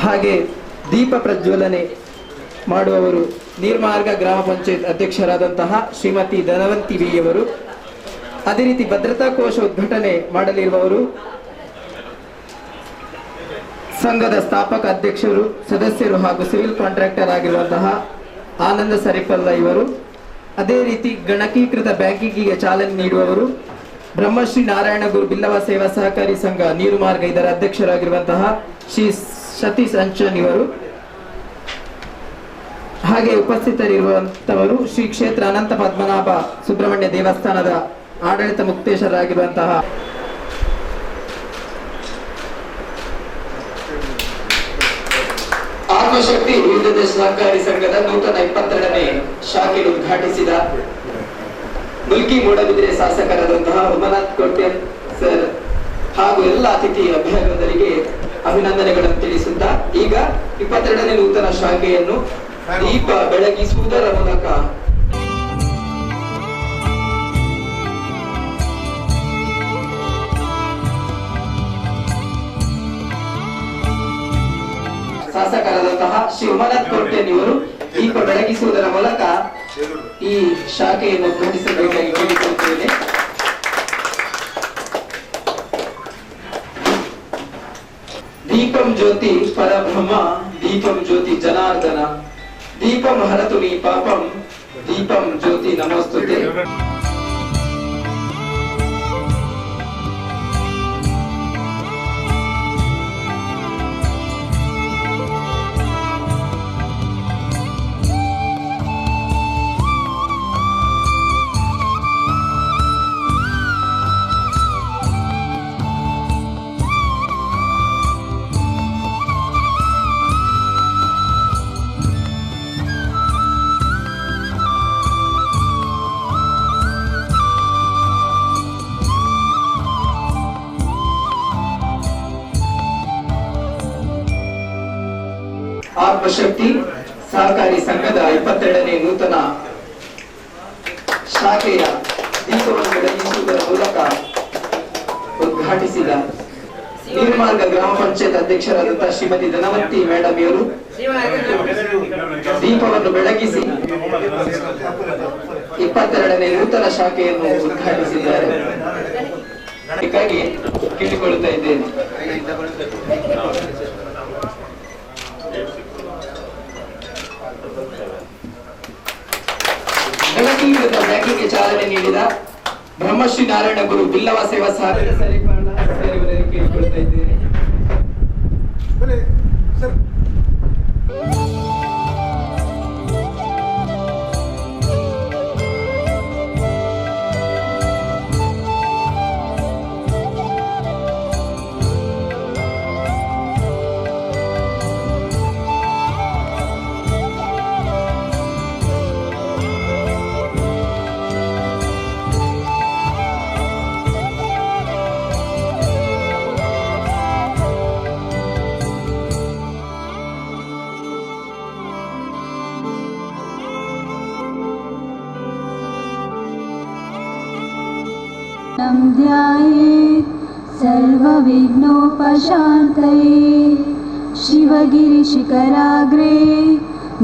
ಹಾಗೆ ದೀಪ ಪ್ರಜ್ವಲನೆ ಮಾಡುವವರು ನೀರ್ಮಾರ್ಗ ಗ್ರಾಮ ಪಂಚಾಯತ್ ಅಧ್ಯಕ್ಷರಾದಂತಹ ಶ್ರೀಮತಿ ಧನವಂತಿ ವಿಯವರು. ಅದೇ ರೀತಿ ಭದ್ರತಾ ಕೋಶ ಉದ್ಘಾಟನೆ ಮಾಡಲಿರುವವರು ಸಂಘದ ಸ್ಥಾಪಕ ಅಧ್ಯಕ್ಷರು, ಸದಸ್ಯರು ಹಾಗೂ ಸಿವಿಲ್ ಕಾಂಟ್ರಾಕ್ಟರ್ ಆಗಿರುವಂತಹ ಆನಂದ ಸರಿಪಲ್ಲ ಇವರು. ಅದೇ ರೀತಿ ಗಣಕೀಕೃತ ಬ್ಯಾಂಕಿಂಗಿಗೆ ಚಾಲನೆ ನೀಡುವವರು ಬ್ರಹ್ಮಶ್ರೀ ನಾರಾಯಣ ಗುರು ಬಿಲ್ಲವ ಸೇವಾ ಸಹಕಾರಿ ಸಂಘ ನೀರುಮಾರ್ಗ ಇದರ ಅಧ್ಯಕ್ಷರಾಗಿರುವಂತಹ ಶ್ರೀ ಸತೀಶ್ ಅಂಚನ್ ಇವರು. ಹಾಗೆ ಉಪಸ್ಥಿತರಿರುವಂತವರು ಶ್ರೀ ಕ್ಷೇತ್ರ ಅನಂತ ಪದ್ಮನಾಭ ಸುಬ್ರಹ್ಮಣ್ಯ ದೇವಸ್ಥಾನದ ಆಡಳಿತ ಮುಕ್ತೇಶರಾಗಿರುವಂತಹ ಆತ್ಮಶಕ್ತಿ ವಿವಿಧ ಸಹಕಾರಿ ಸಂಘದ ನೂತನ 22ನೇ ಶಾಖೆ ಉದ್ಘಾಟಿಸಿದ ಮುಲ್ಕಿ ಮೂಡಬಿದ್ರೆ ಶಾಸಕರಾದಂತಹ ಉಮನಾಥ್ ಕೋಟೆ ಸರ್ ಹಾಗೂ ಎಲ್ಲ ಅತಿಥಿ ಅಭ್ಯರ್ಥಿಗಳಿಗೆ ಅಭಿನಂದನೆಗಳನ್ನು ತಿಳಿಸುತ್ತಾ ಈಗ 22ನೇ ನೂತನ ಶಾಖೆಯನ್ನು ದೀಪ ಬೆಳಗಿಸುವುದರ ಮೂಲಕ ಶಾಸಕರಾದಂತಹ ಶ್ರೀ ಉಮನಾಥ್ ಕೋಟೆನ್ ಇವರು ದೀಪ ಬೆಳಗಿಸುವುದರ ಮೂಲಕ ಈ ಶಾಖೆಯನ್ನು ಉದ್ಘಾಟಿಸಬೇಕಾಗಿ ಕೇಳಿಕೊಳ್ಳುತ್ತೇನೆ. ದೀಪಂ ಜ್ಯೋತಿ ಪರಬ್ರಹ್ಮ, ದೀಪಂ ಜ್ಯೋತಿ ಜನಾರ್ದನ, ದೀಪಂ ಹರತು ನೀ ಪಾಪಂ, ದೀಪಂ ಜ್ಯೋತಿ ನಮಸ್ತುತೆ. ಆತ್ಮಶಕ್ತಿ ಸಹಕಾರಿ ಸಂಘದ 22ನೇ ನೂತನ ಶಾಖೆಯ ದೀಪವನ್ನು ಬೆಳಗಿಸುವುದರ ಮೂಲಕ ಉದ್ಘಾಟಿಸಿದ ನೀರ್ಮಾರ್ಗ ಗ್ರಾಮ ಪಂಚಾಯತ್ ಅಧ್ಯಕ್ಷರಾದಂತಹ ಶ್ರೀಮತಿ ಧನವತಿ ಮೇಡಮ್ ಇವರು ದೀಪವನ್ನು ಬೆಳಗಿಸಿ 22ನೇ ನೂತನ ಶಾಖೆಯನ್ನು ಉದ್ಘಾಟಿಸಿದ್ದಾರೆ. ಅದಕ್ಕಾಗಿ ಕೇಳಿಕೊಳ್ಳುತ್ತಾ ಇದ್ದೇನೆ. ಗಣಕೀಕೃತ ಬ್ಯಾಂಕಿಂಗ್ಗೆ ಚಾಲನೆ ನೀಡಿದ ಬ್ರಹ್ಮಶ್ರೀ ನಾರಾಯಣ ಗುರು ಬಿಲ್ಲವ ಸೇವಾ ಸಹಕಾರ ಕೇಳಿಕೊಳ್ತಾ ಇದ್ದೇನೆ. ध्यायेत् सर्वविघ्नोपशान्तये शिवगिरिशिखराग्रे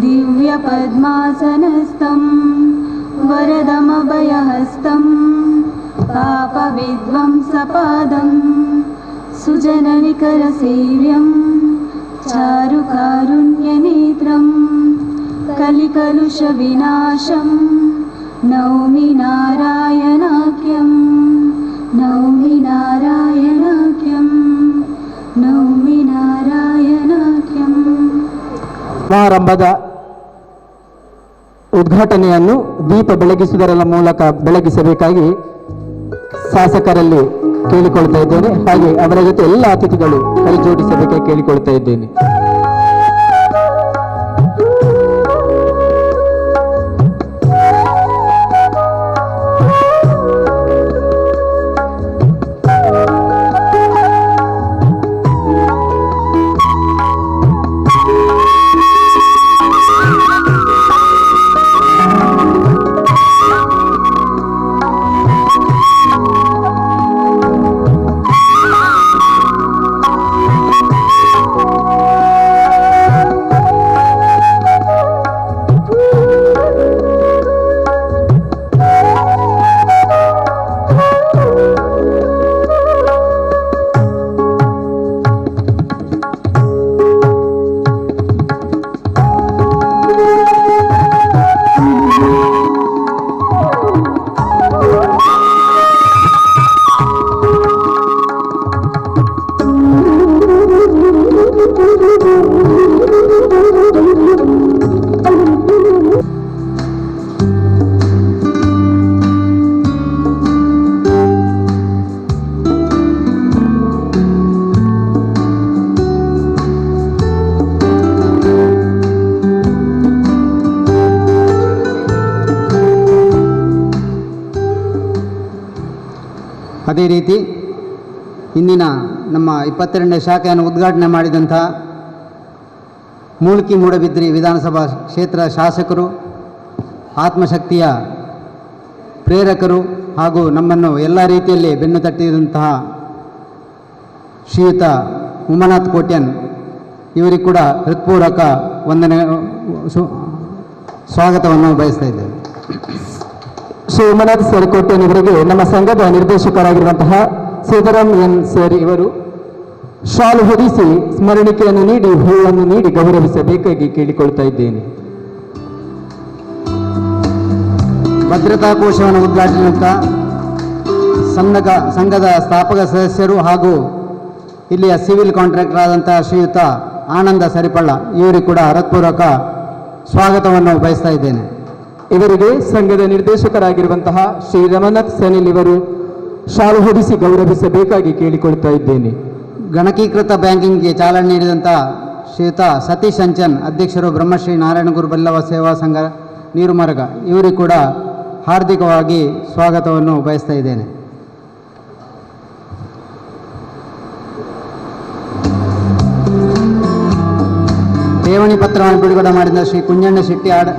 दिव्यपद्मासनस्थं वरदमभयहस्तं पापविध्वंसपादं सुजननिकरसेव्यं चारुकारुण्यनेत्रं कलिकलुषविनाशं नौमि नारायणाख्यं नौमि नारायणाख्यं नौमि नारायणाख्यं. ಸಮಾರಂಭದ ಉದ್ಘಾಟನೆಯನ್ನು ದೀಪ ಬೆಳಗಿಸುವುದರ ಮೂಲಕ ಬೆಳಗಿಸಬೇಕಾಗಿ ಶಾಸಕರಲ್ಲಿ ಕೇಳಿಕೊಳ್ತಾ ಇದ್ದೇನೆ. ಹಾಗೆ ಅವರ ಜೊತೆ ಎಲ್ಲ ಅತಿಥಿಗಳು ಕೈ ಜೋಡಿಸಬೇಕಾಗಿ ಕೇಳಿಕೊಳ್ತಾ ಇದ್ದೇನೆ. ಅದೇ ರೀತಿ ಇಂದಿನ ನಮ್ಮ 22ನೇ ಶಾಖೆಯನ್ನು ಉದ್ಘಾಟನೆ ಮಾಡಿದಂಥ ಮೂಳ್ಕಿ ಮೂಡಬಿದ್ರಿ ವಿಧಾನಸಭಾ ಕ್ಷೇತ್ರ ಶಾಸಕರು, ಆತ್ಮಶಕ್ತಿಯ ಪ್ರೇರಕರು ಹಾಗೂ ನಮ್ಮನ್ನು ಎಲ್ಲ ರೀತಿಯಲ್ಲಿ ಬೆನ್ನು ತಟ್ಟಿದಂತಹ ಶ್ರೀಯುತ ಉಮಾನಾಥ್ ಕೋಟ್ಯನ್ ಇವರಿಗೆ ಕೂಡ ಹೃತ್ಪೂರ್ವಕ ವಂದನೆ ಸ್ವಾಗತವನ್ನು ಬಯಸ್ತಾ ಇದ್ದೇವೆ. ಶ್ರೀ ಉಮಾನಾಥ್ ಸರ್ ಕೋಟ್ಯನ್ ಇವರಿಗೆ ನಮ್ಮ ಸಂಘದ ನಿರ್ದೇಶಕರಾಗಿರುವಂತಹ ಸೀತಾರಾಮ್ ಎನ್ ಸರ್ ಇವರು ಶಾಲು ಹೊದಿಸಿ ಸ್ಮರಣಿಕೆಯನ್ನು ನೀಡಿ ಹೂವನ್ನು ನೀಡಿ ಗೌರವಿಸಬೇಕಾಗಿ ಕೇಳಿಕೊಳ್ತಾ ಇದ್ದೇನೆ. ಭದ್ರತಾ ಕೋಶವನ್ನು ಉದ್ಘಾಟಿಸಿದಂಥ ಸಂಘದ ಸ್ಥಾಪಕ ಸದಸ್ಯರು ಹಾಗೂ ಇಲ್ಲಿಯ ಸಿವಿಲ್ ಕಾಂಟ್ರಾಕ್ಟರ್ ಆದಂಥ ಶ್ರೀಯುತ ಆನಂದ ಸರಿಪಳ್ಳ ಇವರಿಗೆ ಕೂಡ ಹೃತ್ಪೂರ್ವಕ ಸ್ವಾಗತವನ್ನು ಬಯಸ್ತಾ ಇದ್ದೇನೆ. ಇವರಿಗೆ ಸಂಘದ ನಿರ್ದೇಶಕರಾಗಿರುವಂತಹ ಶ್ರೀ ರಮನಾಥ್ ಸನಿಲ್ ಇವರು ಶಾಲು ಹೊದಿಸಿ ಗೌರವಿಸಬೇಕಾಗಿ ಕೇಳಿಕೊಳ್ತಾ ಇದ್ದೇನೆ. ಗಣಕೀಕೃತ ಬ್ಯಾಂಕಿಂಗ್ಗೆ ಚಾಲನೆ ನೀಡಿದಂಥ ಶ್ರೀಯುತ ಸತೀಶ್ ಅಂಚನ್ ಅಧ್ಯಕ್ಷರು ಬ್ರಹ್ಮಶ್ರೀ ನಾರಾಯಣಗುರು ಬಲ್ಲವ ಸೇವಾ ಸಂಘ ನೀರುಮರಗ ಇವರಿಗೆ ಕೂಡ ಹಾರ್ದಿಕವಾಗಿ ಸ್ವಾಗತವನ್ನು ಬಯಸ್ತಾ ಇದ್ದೇನೆ. ಠೇವಣಿ ಪತ್ರವನ್ನು ಬಿಡುಗಡೆ ಮಾಡಿದ ಶ್ರೀ ಕುಂಜಣ್ಣ ಶೆಟ್ಟಿಯಾಡ್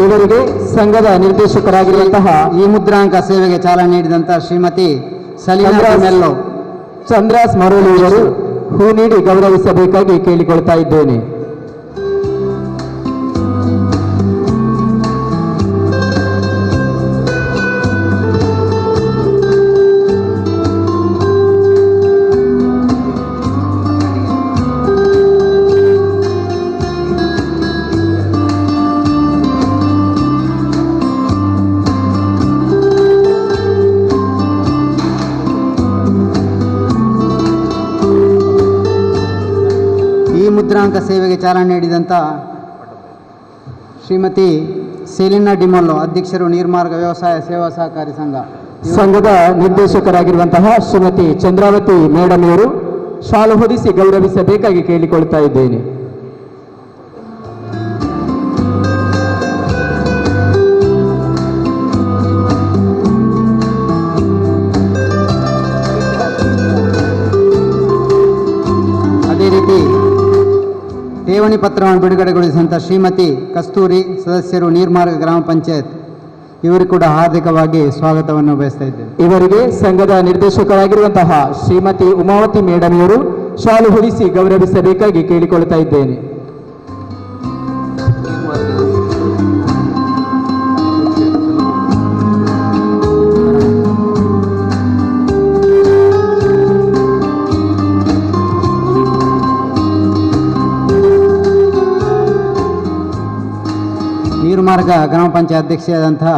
ಇವರಿಗೆ ಸಂಘದ ನಿರ್ದೇಶಕರಾಗಿರುವಂತಹ ಈ ಮುದ್ರಾಂಕ ಸೇವೆಗೆ ಚಾಲನೆ ನೀಡಿದಂಥ ಶ್ರೀಮತಿ ಸಲೀನಾ ಮೆಲ್ಲೋ ಚಂದ್ರಾಸ್ ಮರೋಳಿ ಇವರು ಹೂ ನೀಡಿ ಗೌರವಿಸಬೇಕಾಗಿ ಕೇಳಿಕೊಳ್ತಾ ಇದ್ದೇನೆ. ಮುದ್ರಾಂಕ ಸೇವೆಗೆ ಚಾಲನೆ ನೀಡಿದಂಥ ಶ್ರೀಮತಿ ಸೆಲಿನಾ ಡಿಮೊಲ್ಲೋ, ಅಧ್ಯಕ್ಷರು ನೀರ್ಮಾರ್ಗ ವ್ಯವಸಾಯ ಸೇವಾ ಸಹಕಾರಿ ಸಂಘದ ನಿರ್ದೇಶಕರಾಗಿರುವಂತಹ ಶ್ರೀಮತಿ ಚಂದ್ರಾವತಿ ಮೇಡಮ್ ಅವರು ಶಾಲು ಹೊದಿಸಿ ಗೌರವಿಸಬೇಕಾಗಿ ಕೇಳಿಕೊಳ್ತಾ ಇದ್ದೇನೆ. ಅದೇ ರೀತಿ ಠೇವಣಿ ಪತ್ರವನ್ನು ಬಿಡುಗಡೆಗೊಳಿಸಿದಂಥ ಶ್ರೀಮತಿ ಕಸ್ತೂರಿ, ಸದಸ್ಯರು ನೀರ್ಮಾರ್ಗ ಗ್ರಾಮ ಪಂಚಾಯತ್, ಇವರು ಕೂಡ ಹಾರ್ದಿಕವಾಗಿ ಸ್ವಾಗತವನ್ನು ಬಯಸ್ತಾ ಇದ್ದೇವೆ. ಇವರಿಗೆ ಸಂಘದ ನಿರ್ದೇಶಕರಾಗಿರುವಂತಹ ಶ್ರೀಮತಿ ಉಮಾವತಿ ಮೇಡಮ್ ಅವರು ಶಾಲು ಹೊದಿಸಿ ಗೌರವಿಸಬೇಕಾಗಿ ಕೇಳಿಕೊಳ್ತಾ ಇದ್ದೇನೆ. ನೀರುಮಾರ್ಗ ಗ್ರಾಮ ಪಂಚಾಯತ್ ಅಧ್ಯಕ್ಷೆಯಾದಂತಹ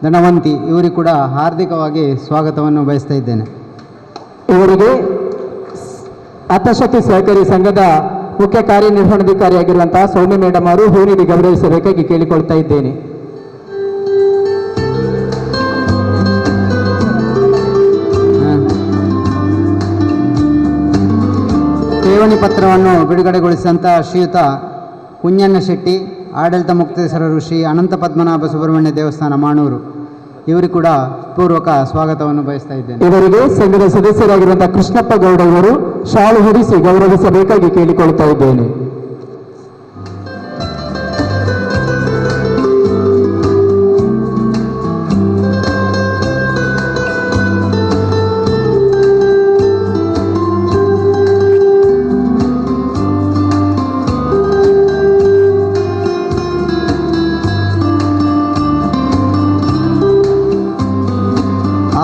ಧನವಂತಿ, ಇವರಿಗೆ ಕೂಡ ಹಾರ್ದಿಕವಾಗಿ ಸ್ವಾಗತವನ್ನು ಬಯಸ್ತಾ ಇದ್ದೇನೆ. ಇವರಿಗೆ ಅರ್ಥಶಕ್ತಿ ಸಹಕಾರಿ ಸಂಘದ ಮುಖ್ಯ ಕಾರ್ಯನಿರ್ವಹಣಾಧಿಕಾರಿಯಾಗಿರುವಂತಹ ಸೌಮ್ಯ ಮೇಡಮ್ ಅವರು ಹೂ ನೀಡಿ ಗೌರವಿಸಬೇಕಾಗಿ ಕೇಳಿಕೊಳ್ತಾ ಇದ್ದೇನೆ. ಠೇವಣಿ ಪತ್ರವನ್ನು ಬಿಡುಗಡೆಗೊಳಿಸಿದಂಥ ಶ್ರೀಯುತ ಕುಂಜಣ್ಣ ಶೆಟ್ಟಿ, ಆಡಳಿತ ಮುಕ್ತೇಶ್ವರರು ಶ್ರೀ ಅನಂತ ಪದ್ಮನಾಭ ಸುಬ್ರಹ್ಮಣ್ಯ ದೇವಸ್ಥಾನ ಮಾಣೂರು, ಇವರಿಗೆ ಕೂಡ ಪೂರ್ವಕ ಸ್ವಾಗತವನ್ನು ಬಯಸ್ತಾ ಇದ್ದೇನೆ. ಇವರಿಗೆ ಸಂಘದ ಸದಸ್ಯರಾಗಿರುವಂತಹ ಕೃಷ್ಣಪ್ಪ ಗೌಡ ಇವರು ಶಾಲು ಹೊದಿಸಿ ಗೌರವಿಸಬೇಕಾಗಿ ಕೇಳಿಕೊಳ್ತಾ ಇದ್ದೇನೆ.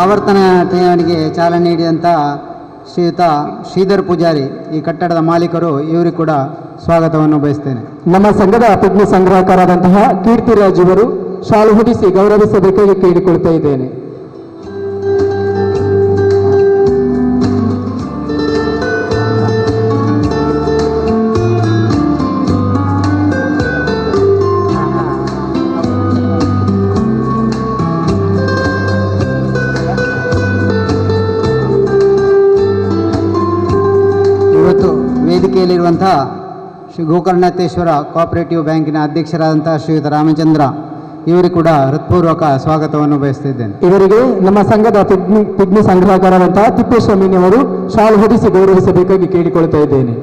ಆವರ್ತನ ಠೇವಣಿಗೆ ಚಾಲನೆ ನೀಡಿದಂಥ ಶ್ರೀಯುತ ಶ್ರೀಧರ್ ಪೂಜಾರಿ, ಈ ಕಟ್ಟಡದ ಮಾಲೀಕರು, ಇವರಿಗೆ ಕೂಡ ಸ್ವಾಗತವನ್ನು ಬಯಸ್ತೇನೆ. ನಮ್ಮ ಸಂಘದ ಪಿಗ್ಮಿ ಸಂಗ್ರಹಕಾರರಾದಂತಹ ಕೀರ್ತಿರಾಜ್ ಇವರು ಶಾಲು ಹೊದಿಸಿ ಗೌರವಿಸಬೇಕಾಗಿ ಕೇಳಿಕೊಳ್ತಾ ಇದ್ದೇನೆ. ವೇದಿಕೆಯಲ್ಲಿರುವಂಥ ಶ್ರೀ ಗೋಕರ್ಣೇಶ್ವರ ಕೋಆಪರೇಟಿವ್ ಬ್ಯಾಂಕಿನ ಅಧ್ಯಕ್ಷರಾದಂಥ ಶ್ರೀಯುತ ರಾಮಚಂದ್ರ, ಇವರಿಗೆ ಕೂಡ ಹೃತ್ಪೂರ್ವಕ ಸ್ವಾಗತವನ್ನು ಬಯಸ್ತಿದ್ದೇನೆ. ಇವರಿಗೆ ನಮ್ಮ ಸಂಘದ ಪಿಗ್ಮಿ ಸಂಗ್ರಹಕಾರರಾದಂತಹ ತಿಪ್ಪೇಸ್ವಾಮಿನಿ ಅವರು ಶಾಲು ಹೊದಿಸಿ ಗೌರವಿಸಬೇಕಾಗಿ ಕೇಳಿಕೊಳ್ತಾ ಇದ್ದೇನೆ.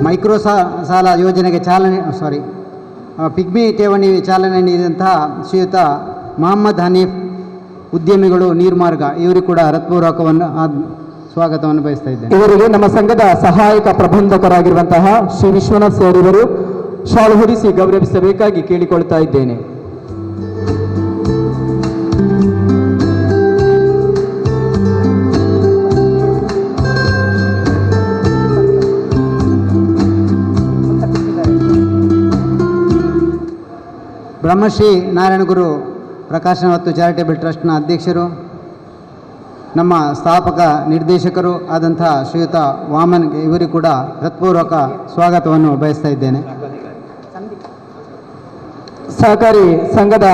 ಮೈಕ್ರೋ ಸಾಲ ಯೋಜನೆಗೆ ಪಿಗ್ಮಿ ಠೇವಣಿ ಚಾಲನೆ ನೀಡಿದಂತಹ ಶ್ರೀಯುತ ಮೊಹಮ್ಮದ್ ಹನೀಫ್, ಉದ್ಯಮಿಗಳು ನೀರ್ಮಾರ್ಗ, ಇವರಿಗೆ ಕೂಡ ಹೃತ್ಪೂರ್ವಕವನ್ನು ಸ್ವಾಗತವನ್ನು ಬಯಸ್ತಾ ಇದ್ದೇನೆ. ಇವರಿಗೆ ನಮ್ಮ ಸಂಘದ ಸಹಾಯಕ ಪ್ರಬಂಧಕರಾಗಿರುವಂತಹ ಶ್ರೀ ವಿಶ್ವನಾಥ್ ಸರ್ ಇವರು ಶಾಲು ಹೊದಿಸಿ ಗೌರವಿಸಬೇಕಾಗಿ ಕೇಳಿಕೊಳ್ತಾ ಇದ್ದೇನೆ. ಬ್ರಹ್ಮಶ್ರೀ ನಾರಾಯಣಗುರು ಪ್ರಕಾಶನ ಮತ್ತು ಚಾರಿಟೇಬಲ್ ಟ್ರಸ್ಟ್ನ ಅಧ್ಯಕ್ಷರು, ನಮ್ಮ ಸ್ಥಾಪಕ ನಿರ್ದೇಶಕರು ಆದಂಥ ಶ್ರೀಯುತ ವಾಮನ್, ಇವರಿಗೂ ಕೂಡ ಹೃತ್ಪೂರ್ವಕ ಸ್ವಾಗತವನ್ನು ಬಯಸ್ತಾ ಇದ್ದೇನೆ. ಸಹಕಾರಿ ಸಂಘದ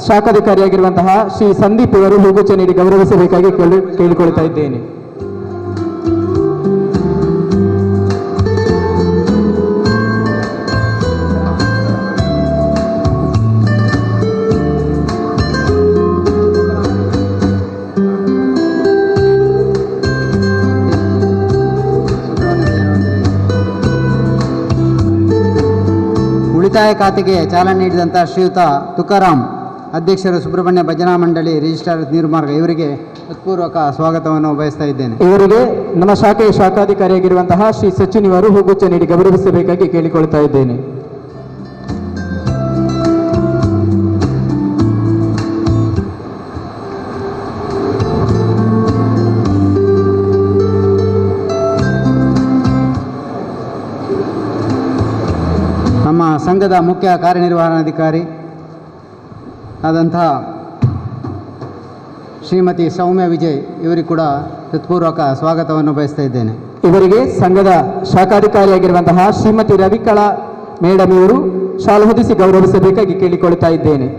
ಶಾಖಾಧಿಕಾರಿಯಾಗಿರುವಂತಹ ಶ್ರೀ ಸಂದೀಪ್ ಇವರು ಹೂಗುಚ್ಛ ನೀಡಿ ಗೌರವಿಸಬೇಕಾಗಿ ಕೇಳಿಕೊಳ್ತಾ ಇದ್ದೇನೆ. ಉಳಿತಾಯ ಖಾತೆಗೆ ಚಾಲನೆ ನೀಡಿದಂಥ ಶ್ರೀಯುತ ತುಕಾರಾಮ್ ಅಧ್ಯಕ್ಷರು ಸುಬ್ರಹ್ಮಣ್ಯ ಭಜನಾ ಮಂಡಳಿ ರಿಜಿಸ್ಟ್ರಾರ್ ನೀರುಮಾರ್ಗ ಇವರಿಗೆ ಹೃತ್ಪೂರ್ವಕ ಸ್ವಾಗತವನ್ನು ಬಯಸ್ತಾ ಇದ್ದೇನೆ. ಇವರಿಗೆ ನಮ್ಮ ಶಾಖೆಯ ಶಾಖಾಧಿಕಾರಿಯಾಗಿರುವಂತಹ ಶ್ರೀ ಸಚಿನ್ ಇವರು ಹೂಗುಚ್ಛ ನೀಡಿ ಗೌರವಿಸಬೇಕಾಗಿ ಕೇಳಿಕೊಳ್ತಾ ಇದ್ದೇನೆ. ನಮ್ಮ ಸಂಘದ ಮುಖ್ಯ ಕಾರ್ಯನಿರ್ವಹಣಾಧಿಕಾರಿ ಆದಂತಹ ಶ್ರೀಮತಿ ಸೌಮ್ಯ ವಿಜಯ್ ಇವರಿಗೆ ಕೂಡ ಹೃತ್ಪೂರ್ವಕ ಸ್ವಾಗತವನ್ನು ಬಯಸ್ತಾ ಇದ್ದೇನೆ. ಇವರಿಗೆ ಸಂಘದ ಶಾಖಾಧಿಕಾರಿಯಾಗಿರುವಂತಹ ಶ್ರೀಮತಿ ರವಿಕಲಾ ಮೇಡಮ್ ಇವರು ಶಾಲು ಹೊದಿಸಿ ಗೌರವಿಸಬೇಕಾಗಿ ಕೇಳಿಕೊಳ್ತಾ ಇದ್ದೇನೆ.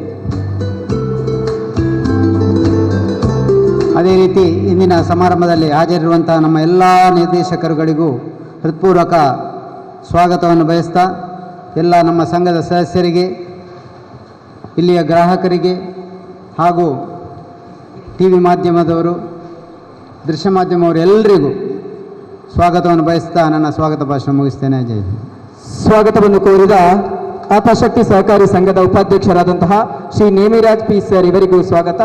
ಅದೇ ರೀತಿ ಇಂದಿನ ಸಮಾರಂಭದಲ್ಲಿ ಹಾಜರಿರುವಂತಹ ನಮ್ಮ ಎಲ್ಲ ನಿರ್ದೇಶಕರುಗಳಿಗೂ ಹೃತ್ಪೂರ್ವಕ ಸ್ವಾಗತವನ್ನು ಬಯಸ್ತಾ ಎಲ್ಲ ನಮ್ಮ ಸಂಘದ ಸದಸ್ಯರಿಗೆ, ಇಲ್ಲಿಯ ಗ್ರಾಹಕರಿಗೆ ಹಾಗೂ ಟಿ ವಿ ಮಾಧ್ಯಮದವರು, ದೃಶ್ಯ ಮಾಧ್ಯಮವರು ಎಲ್ಲರಿಗೂ ಸ್ವಾಗತವನ್ನು ಬಯಸ್ತಾ ನನ್ನ ಸ್ವಾಗತ ಭಾಷಣ ಮುಗಿಸ್ತೇನೆ. ಜೈ ಹಿಂದ್. ಸ್ವಾಗತವನ್ನು ಕೋರಿದ ಆತ್ಮಶಕ್ತಿ ಸಹಕಾರಿ ಸಂಘದ ಉಪಾಧ್ಯಕ್ಷರಾದಂತಹ ಶ್ರೀ ನೇಮಿರಾಜ್ ಪಿ ಸರ್ ಇವರಿಗೂ ಸ್ವಾಗತ.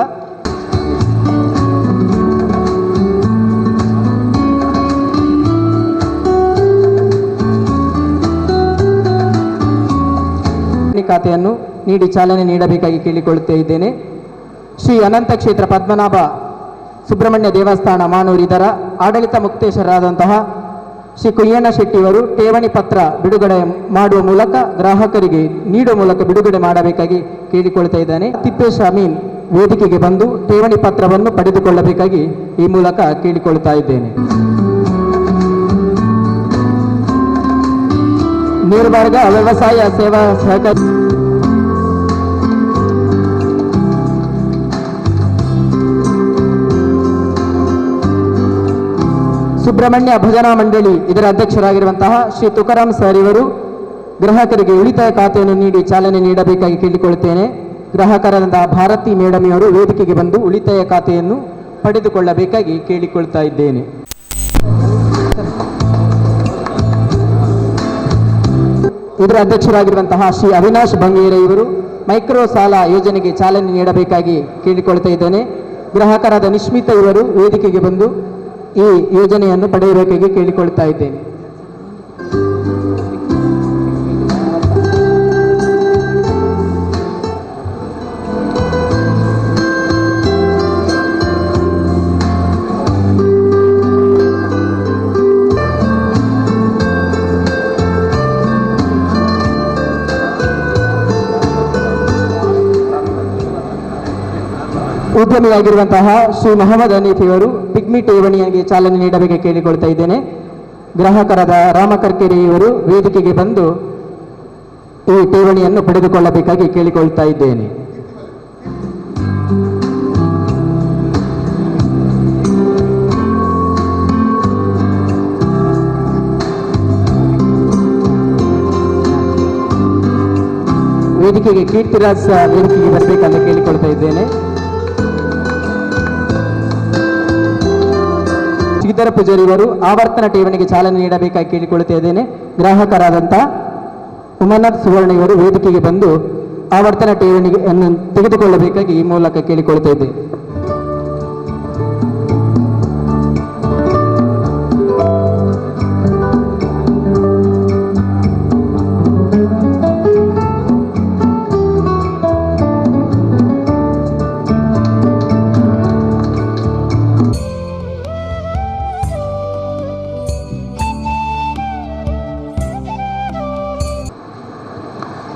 ಖಾತೆಯನ್ನು ನೀಡಿ ಚಾಲನೆ ನೀಡಬೇಕಾಗಿ ಕೇಳಿಕೊಳ್ಳುತ್ತಾ ಇದ್ದೇನೆ. ಶ್ರೀ ಅನಂತ ಕ್ಷೇತ್ರ ಪದ್ಮನಾಭ ಸುಬ್ರಹ್ಮಣ್ಯ ದೇವಸ್ಥಾನ ಮಾನೂರು ಇದರ ಆಡಳಿತ ಮುಕ್ತೇಶರಾದಂತಹ ಶ್ರೀ ಕುಯ್ಯಣ್ಣ ಶೆಟ್ಟಿಯವರು ಠೇವಣಿ ಪತ್ರ ಬಿಡುಗಡೆ ಮಾಡುವ ಮೂಲಕ ಗ್ರಾಹಕರಿಗೆ ನೀಡುವ ಮೂಲಕ ಬಿಡುಗಡೆ ಮಾಡಬೇಕಾಗಿ ಕೇಳಿಕೊಳ್ತಾ ಇದ್ದಾನೆ. ತಿಪ್ಪೇಶ್ ಅಮೀನ್ ವೇದಿಕೆಗೆ ಬಂದು ಠೇವಣಿ ಪತ್ರವನ್ನು ಪಡೆದುಕೊಳ್ಳಬೇಕಾಗಿ ಈ ಮೂಲಕ ಕೇಳಿಕೊಳ್ತಾ ಇದ್ದೇನೆ. ನೀರುಮಾರ್ಗ ವ್ಯವಸಾಯ ಸೇವಾ ಸಹಕಾರಿ ಸುಬ್ರಹ್ಮಣ್ಯ ಭಜನಾ ಮಂಡಳಿ ಇದರ ಅಧ್ಯಕ್ಷರಾಗಿರುವಂತಹ ಶ್ರೀ ತುಕಾರಾಮ್ ಸರ್ ಇವರು ಗ್ರಾಹಕರಿಗೆ ಉಳಿತಾಯ ಖಾತೆಯನ್ನು ನೀಡಿ ಚಾಲನೆ ನೀಡಬೇಕಾಗಿ ಕೇಳಿಕೊಳ್ಳುತ್ತೇನೆ. ಗ್ರಾಹಕರಾದ ಭಾರತಿ ಮೇಡಮ್ ಅವರು ವೇದಿಕೆಗೆ ಬಂದು ಉಳಿತಾಯ ಖಾತೆಯನ್ನು ಪಡೆದುಕೊಳ್ಳಬೇಕಾಗಿ ಕೇಳಿಕೊಳ್ತಾ ಇದ್ದೇನೆ. ಇದರ ಅಧ್ಯಕ್ಷರಾಗಿರುವಂತಹ ಶ್ರೀ ಅವಿನಾಶ್ ಬಂಗೇರ ಇವರು ಮೈಕ್ರೋ ಸಾಲ ಯೋಜನೆಗೆ ಚಾಲನೆ ನೀಡಬೇಕಾಗಿ ಕೇಳಿಕೊಳ್ತಾ ಇದ್ದೇನೆ. ಗ್ರಾಹಕರಾದ ನಿಶ್ಮಿತ ಇವರು ವೇದಿಕೆಗೆ ಬಂದು ಈ ಯೋಜನೆಯನ್ನು ಪಡೆಯಬೇಕಾಗಿ ಕೇಳಿಕೊಳ್ತಾ ಇದ್ದೇನೆ. ಉದ್ಯಮಿಯಾಗಿರುವಂತಹ ಶ್ರೀ ಮೊಹಮ್ಮದ್ ಹನೀಫ್ ಇವರು ಪಿಗ್ಮಿ ಠೇವಣಿಗೆ ಚಾಲನೆ ನೀಡಬೇಕು ಕೇಳಿಕೊಳ್ತಾ ಇದ್ದೇನೆ. ಗ್ರಾಹಕರಾದ ರಾಮಕರ್ಕೆರೆ ಇವರು ವೇದಿಕೆಗೆ ಬಂದು ಈ ಠೇವಣಿಯನ್ನು ಪಡೆದುಕೊಳ್ಳಬೇಕಾಗಿ ಕೇಳಿಕೊಳ್ತಾ ಇದ್ದೇನೆ. ವೇದಿಕೆಗೆ ಕೀರ್ತಿರಾಜ್ ವೇದಿಕೆಗೆ ಬರಬೇಕಂತ ಕೇಳಿಕೊಳ್ತಾ ಇದ್ದೇನೆ. ಶ್ರೀಧರ ಪೂಜಾರಿ ಇವರು ಆವರ್ತನ ಠೇವಣಿಗೆ ಚಾಲನೆ ನೀಡಬೇಕಾಗಿ ಕೇಳಿಕೊಳ್ಳುತ್ತಾ ಇದ್ದೇನೆ. ಗ್ರಾಹಕರಾದಂತಹ ಉಮನಾಥ್ ಸುವರ್ಣ ಇವರು ವೇದಿಕೆಗೆ ಬಂದು ಆವರ್ತನ ಠೇವಣಿಯನ್ನು ತೆಗೆದುಕೊಳ್ಳಬೇಕಾಗಿ ಈ ಮೂಲಕ ಕೇಳಿಕೊಳ್ಳುತ್ತಾ ಇದ್ದೇನೆ.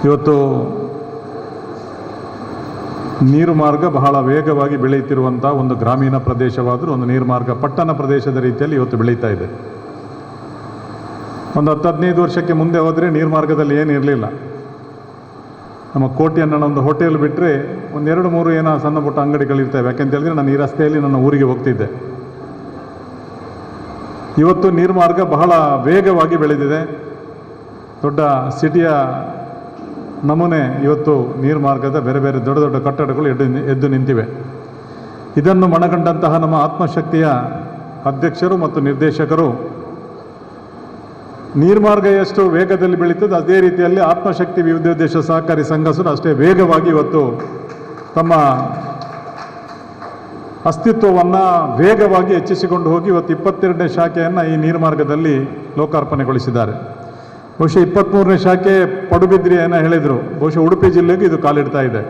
ಇವತ್ತು ನೀರು ಮಾರ್ಗ ಬಹಳ ವೇಗವಾಗಿ ಬೆಳೆಯುತ್ತಿರುವಂಥ ಒಂದು ಗ್ರಾಮೀಣ ಪ್ರದೇಶವಾದರೂ ಒಂದು ನೀರು ಮಾರ್ಗ ಪಟ್ಟಣ ಪ್ರದೇಶದ ರೀತಿಯಲ್ಲಿ ಇವತ್ತು ಬೆಳೀತಾ ಇದೆ. ಒಂದು 10-15 ವರ್ಷಕ್ಕೆ ಮುಂದೆ ಹೋದರೆ ನೀರು ಮಾರ್ಗದಲ್ಲಿ ಏನಿರಲಿಲ್ಲ. ನಮ್ಮ ಕೋಟೆಯನ್ನ ಒಂದು ಹೋಟೆಲ್ ಬಿಟ್ಟರೆ ಒಂದು 2-3 ಏನೋ ಸಣ್ಣ ಪುಟ್ಟ ಅಂಗಡಿಗಳಿರ್ತವೆ. ಯಾಕೆಂತ ಹೇಳಿದ್ರೆ ನಾನು ಈ ರಸ್ತೆಯಲ್ಲಿ ನನ್ನ ಊರಿಗೆ ಹೋಗ್ತಿದ್ದೆ. ಇವತ್ತು ನೀರು ಮಾರ್ಗ ಬಹಳ ವೇಗವಾಗಿ ಬೆಳೆದಿದೆ. ದೊಡ್ಡ ಸಿಟಿಯ ನಮೂನೆ ಇವತ್ತು ನೀರು ಮಾರ್ಗದ ಬೇರೆ ಬೇರೆ ದೊಡ್ಡ ದೊಡ್ಡ ಕಟ್ಟಡಗಳು ಎದ್ದು ನಿಂತಿವೆ. ಇದನ್ನು ಮನಗಂಡಂತಹ ನಮ್ಮ ಆತ್ಮಶಕ್ತಿಯ ಅಧ್ಯಕ್ಷರು ಮತ್ತು ನಿರ್ದೇಶಕರು ನೀರ್ಮಾರ್ಗ ಎಷ್ಟು ವೇಗದಲ್ಲಿ ಬೆಳೀತದೆ ಅದೇ ರೀತಿಯಲ್ಲಿ ಆತ್ಮಶಕ್ತಿ ವಿವಿಧೋದ್ದೇಶ ಸಹಕಾರಿ ಸಂಘಸರು ಅಷ್ಟೇ ವೇಗವಾಗಿ ಇವತ್ತು ತಮ್ಮ ಅಸ್ತಿತ್ವವನ್ನು ವೇಗವಾಗಿ ಹೆಚ್ಚಿಸಿಕೊಂಡು ಹೋಗಿ ಇವತ್ತು 22ನೇ ಶಾಖೆಯನ್ನು ಈ ನೀರ್ಮಾರ್ಗದಲ್ಲಿ ಲೋಕಾರ್ಪಣೆಗೊಳಿಸಿದ್ದಾರೆ. ಬಹುಶಃ 23ನೇ ಶಾಖೆ ಪಡುಬಿದ್ರಿಯನ್ನು ಹೇಳಿದರು. ಬಹುಶಃ ಉಡುಪಿ ಜಿಲ್ಲೆಗೆ ಇದು ಕಾಲಿಡ್ತಾ ಇದೆ.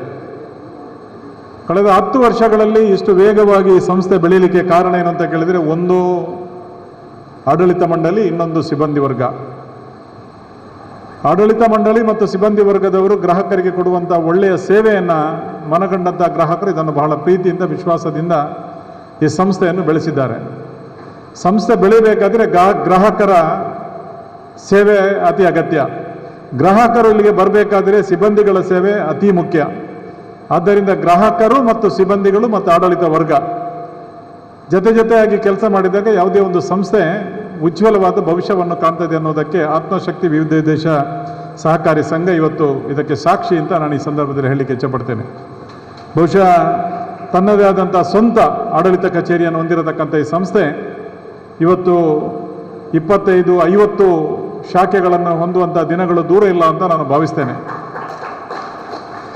ಕಳೆದ 10 ವರ್ಷಗಳಲ್ಲಿ ಇಷ್ಟು ವೇಗವಾಗಿ ಈ ಸಂಸ್ಥೆ ಬೆಳೀಲಿಕ್ಕೆ ಕಾರಣ ಏನು ಅಂತ ಕೇಳಿದರೆ, ಒಂದು ಆಡಳಿತ ಮಂಡಳಿ, ಇನ್ನೊಂದು ಸಿಬ್ಬಂದಿ ವರ್ಗ. ಆಡಳಿತ ಮಂಡಳಿ ಮತ್ತು ಸಿಬ್ಬಂದಿ ವರ್ಗದವರು ಗ್ರಾಹಕರಿಗೆ ಕೊಡುವಂಥ ಒಳ್ಳೆಯ ಸೇವೆಯನ್ನು ಮನಗಂಡಂಥ ಗ್ರಾಹಕರು ಇದನ್ನು ಬಹಳ ಪ್ರೀತಿಯಿಂದ ವಿಶ್ವಾಸದಿಂದ ಈ ಸಂಸ್ಥೆಯನ್ನು ಬೆಳೆಸಿದ್ದಾರೆ. ಸಂಸ್ಥೆ ಬೆಳೀಬೇಕಾದ್ರೆ ಗ್ರಾಹಕರ ಸೇವೆ ಅತಿ ಅಗತ್ಯ. ಗ್ರಾಹಕರು ಇಲ್ಲಿಗೆ ಬರಬೇಕಾದ್ರೆ ಸಿಬ್ಬಂದಿಗಳ ಸೇವೆ ಅತಿ ಮುಖ್ಯ. ಆದ್ದರಿಂದ ಗ್ರಾಹಕರು ಮತ್ತು ಸಿಬ್ಬಂದಿಗಳು ಮತ್ತು ಆಡಳಿತ ವರ್ಗ ಜೊತೆಯಾಗಿ ಕೆಲಸ ಮಾಡಿದಾಗ ಯಾವುದೇ ಒಂದು ಸಂಸ್ಥೆ ಉಜ್ವಲವಾದ ಭವಿಷ್ಯವನ್ನು ಕಾಣ್ತದೆ ಅನ್ನೋದಕ್ಕೆ ಆತ್ಮಶಕ್ತಿ ವಿವಿಧೋದ್ದೇಶ ಸಹಕಾರಿ ಸಂಘ ಇವತ್ತು ಇದಕ್ಕೆ ಸಾಕ್ಷಿ ಅಂತ ನಾನು ಈ ಸಂದರ್ಭದಲ್ಲಿ ಹೇಳಲಿಕ್ಕೆ ಇಚ್ಛಪಡ್ತೇನೆ. ಬಹುಶಃ ತನ್ನದೇ ಆದಂಥ ಸ್ವಂತ ಆಡಳಿತ ಕಚೇರಿಯನ್ನು ಹೊಂದಿರತಕ್ಕಂಥ ಈ ಸಂಸ್ಥೆ ಇವತ್ತು 25-50 ಶಾಖೆಗಳನ್ನು ಹೊಂದುವಂಥ ದಿನಗಳು ದೂರ ಇಲ್ಲ ಅಂತ ನಾನು ಭಾವಿಸ್ತೇನೆ.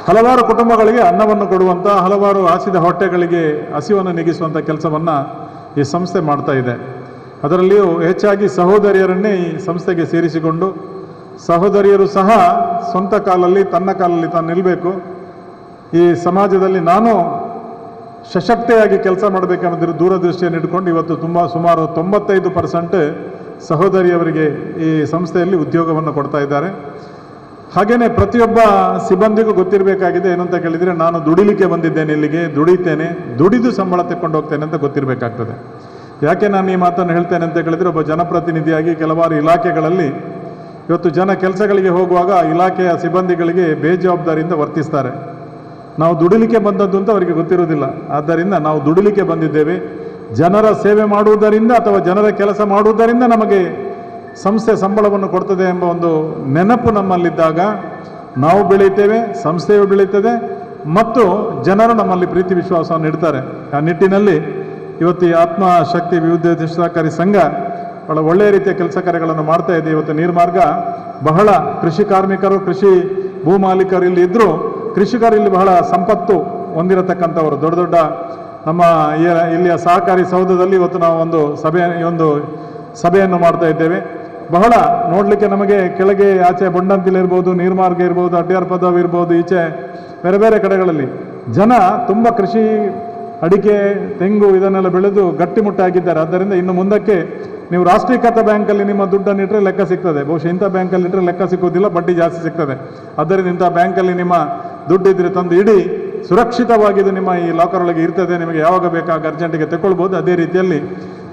ಹಲವಾರು ಕುಟುಂಬಗಳಿಗೆ ಅನ್ನವನ್ನು ಕೊಡುವಂಥ, ಹಲವಾರು ಹಸಿದ ಹೊಟ್ಟೆಗಳಿಗೆ ಹಸಿವನ್ನು ನೀಗಿಸುವಂಥ ಕೆಲಸವನ್ನು ಈ ಸಂಸ್ಥೆ ಮಾಡ್ತಾ ಇದೆ. ಅದರಲ್ಲಿಯೂ ಹೆಚ್ಚಾಗಿ ಸಹೋದರಿಯರನ್ನೇ ಈ ಸಂಸ್ಥೆಗೆ ಸೇರಿಸಿಕೊಂಡು, ಸಹೋದರಿಯರು ಸಹ ಸ್ವಂತ ಕಾಲಲ್ಲಿ ತನ್ನ ಕಾಲಲ್ಲಿ ತಾನು ನಿಲ್ಲಬೇಕು, ಈ ಸಮಾಜದಲ್ಲಿ ನಾನು ಸಶಕ್ತೆಯಾಗಿ ಕೆಲಸ ಮಾಡಬೇಕೆನ್ನೋದ್ರ ದೂರದೃಷ್ಟಿಯನ್ನು ಇಟ್ಕೊಂಡು ಇವತ್ತು ಸುಮಾರು 95% ಸಹೋದರಿಯವರಿಗೆ ಈ ಸಂಸ್ಥೆಯಲ್ಲಿ ಉದ್ಯೋಗವನ್ನು ಕೊಡ್ತಾ ಇದ್ದಾರೆ. ಹಾಗೆಯೇ ಪ್ರತಿಯೊಬ್ಬ ಸಿಬ್ಬಂದಿಗೂ ಗೊತ್ತಿರಬೇಕಾಗಿದೆ ಏನು ಅಂತ ಕೇಳಿದರೆ, ನಾನು ದುಡಿಲಿಕ್ಕೆ ಬಂದಿದ್ದೇನೆ, ಇಲ್ಲಿಗೆ ದುಡಿತೇನೆ, ದುಡಿದು ಸಂಬಳ ತೆಕ್ಕೊಂಡು ಹೋಗ್ತೇನೆ ಅಂತ ಗೊತ್ತಿರಬೇಕಾಗ್ತದೆ. ಯಾಕೆ ನಾನು ಈ ಮಾತನ್ನು ಹೇಳ್ತೇನೆ ಅಂತ ಕೇಳಿದರೆ, ಒಬ್ಬ ಜನಪ್ರತಿನಿಧಿಯಾಗಿ ಕೆಲವಾರು ಇಲಾಖೆಗಳಲ್ಲಿ ಇವತ್ತು ಜನ ಕೆಲಸಗಳಿಗೆ ಹೋಗುವಾಗ ಇಲಾಖೆಯ ಸಿಬ್ಬಂದಿಗಳಿಗೆ ಬೇಜವಾಬ್ದಾರಿಯಿಂದ ವರ್ತಿಸ್ತಾರೆ. ನಾವು ದುಡಿಲಿಕ್ಕೆ ಬಂದದ್ದು ಅಂತ ಅವರಿಗೆ ಗೊತ್ತಿರೋದಿಲ್ಲ. ಆದ್ದರಿಂದ ನಾವು ದುಡಿಲಿಕ್ಕೆ ಬಂದಿದ್ದೇವೆ, ಜನರ ಸೇವೆ ಮಾಡುವುದರಿಂದ ಅಥವಾ ಜನರ ಕೆಲಸ ಮಾಡುವುದರಿಂದ ನಮಗೆ ಸಂಸ್ಥೆ ಸಂಬಳವನ್ನು ಕೊಡ್ತದೆ ಎಂಬ ಒಂದು ನೆನಪು ನಮ್ಮಲ್ಲಿದ್ದಾಗ ನಾವು ಬೆಳೀತೇವೆ, ಸಂಸ್ಥೆಯು ಬೆಳೀತದೆ ಮತ್ತು ಜನರು ನಮ್ಮಲ್ಲಿ ಪ್ರೀತಿ ವಿಶ್ವಾಸವನ್ನು ಇಡ್ತಾರೆ. ಆ ನಿಟ್ಟಿನಲ್ಲಿ ಇವತ್ತು ಈ ಆತ್ಮಶಕ್ತಿ ವಿವಿಧೋದ್ದೇಶ ಸಹಕಾರಿ ಸಂಘ ಬಹಳ ಒಳ್ಳೆಯ ರೀತಿಯ ಕೆಲಸ ಕಾರ್ಯಗಳನ್ನು ಮಾಡ್ತಾ ಇದೆ. ಇವತ್ತು ನೀರ್ಮಾರ್ಗ ಬಹಳ ಕೃಷಿ ಕಾರ್ಮಿಕರು, ಕೃಷಿ ಭೂ ಮಾಲೀಕರು ಇಲ್ಲಿ ಇದ್ದರೂ, ಕೃಷಿಕರು ಇಲ್ಲಿ ಬಹಳ ಸಂಪತ್ತು ಹೊಂದಿರತಕ್ಕಂಥವರು. ದೊಡ್ಡ ದೊಡ್ಡ ನಮ್ಮ ಇಲ್ಲಿಯ ಸಹಕಾರಿ ಸೌಧದಲ್ಲಿ ಇವತ್ತು ನಾವು ಒಂದು ಸಭೆಯನ್ನು ಮಾಡ್ತಾ ಇದ್ದೇವೆ. ಬಹಳ ನೋಡಲಿಕ್ಕೆ ನಮಗೆ ಕೆಳಗೆ ಆಚೆ ಬೊಂಡಂತಿಲಿರ್ಬೋದು, ನೀರ್ಮಾರ್ಗ ಇರ್ಬೋದು, ಅಡ್ಯಾರ್ ಪದವ್ ಇರ್ಬೋದು, ಈಚೆ ಬೇರೆ ಬೇರೆ ಕಡೆಗಳಲ್ಲಿ ಜನ ತುಂಬ ಕೃಷಿ, ಅಡಿಕೆ, ತೆಂಗು ಇದನ್ನೆಲ್ಲ ಬೆಳೆದು ಗಟ್ಟಿಮುಟ್ಟಾಗಿದ್ದಾರೆ. ಆದ್ದರಿಂದ ಇನ್ನು ಮುಂದಕ್ಕೆ ನೀವು ರಾಷ್ಟ್ರೀಕೃತ ಬ್ಯಾಂಕಲ್ಲಿ ನಿಮ್ಮ ದುಡ್ಡನ್ನು ಇಟ್ಟರೆ ಲೆಕ್ಕ ಸಿಗ್ತದೆ. ಬಹುಶಃ ಇಂಥ ಬ್ಯಾಂಕಲ್ಲಿ ಇಟ್ಟರೆ ಲೆಕ್ಕ ಸಿಗೋದಿಲ್ಲ, ಬಡ್ಡಿ ಜಾಸ್ತಿ ಸಿಗ್ತದೆ. ಆದ್ದರಿಂದ ಇಂಥ ಬ್ಯಾಂಕಲ್ಲಿ ನಿಮ್ಮ ದುಡ್ಡಿದ್ರೆ ತಂದು ಇಡಿ, ಸುರಕ್ಷಿತವಾಗಿದ್ದು ನಿಮ್ಮ ಈ ಲಾಕರ್ ಒಳಗೆ ಇರ್ತದೆ. ನಿಮಗೆ ಯಾವಾಗ ಬೇಕಾಗ ಅರ್ಜೆಂಟಿಗೆ ತಗೊಳ್ಬೋದು. ಅದೇ ರೀತಿಯಲ್ಲಿ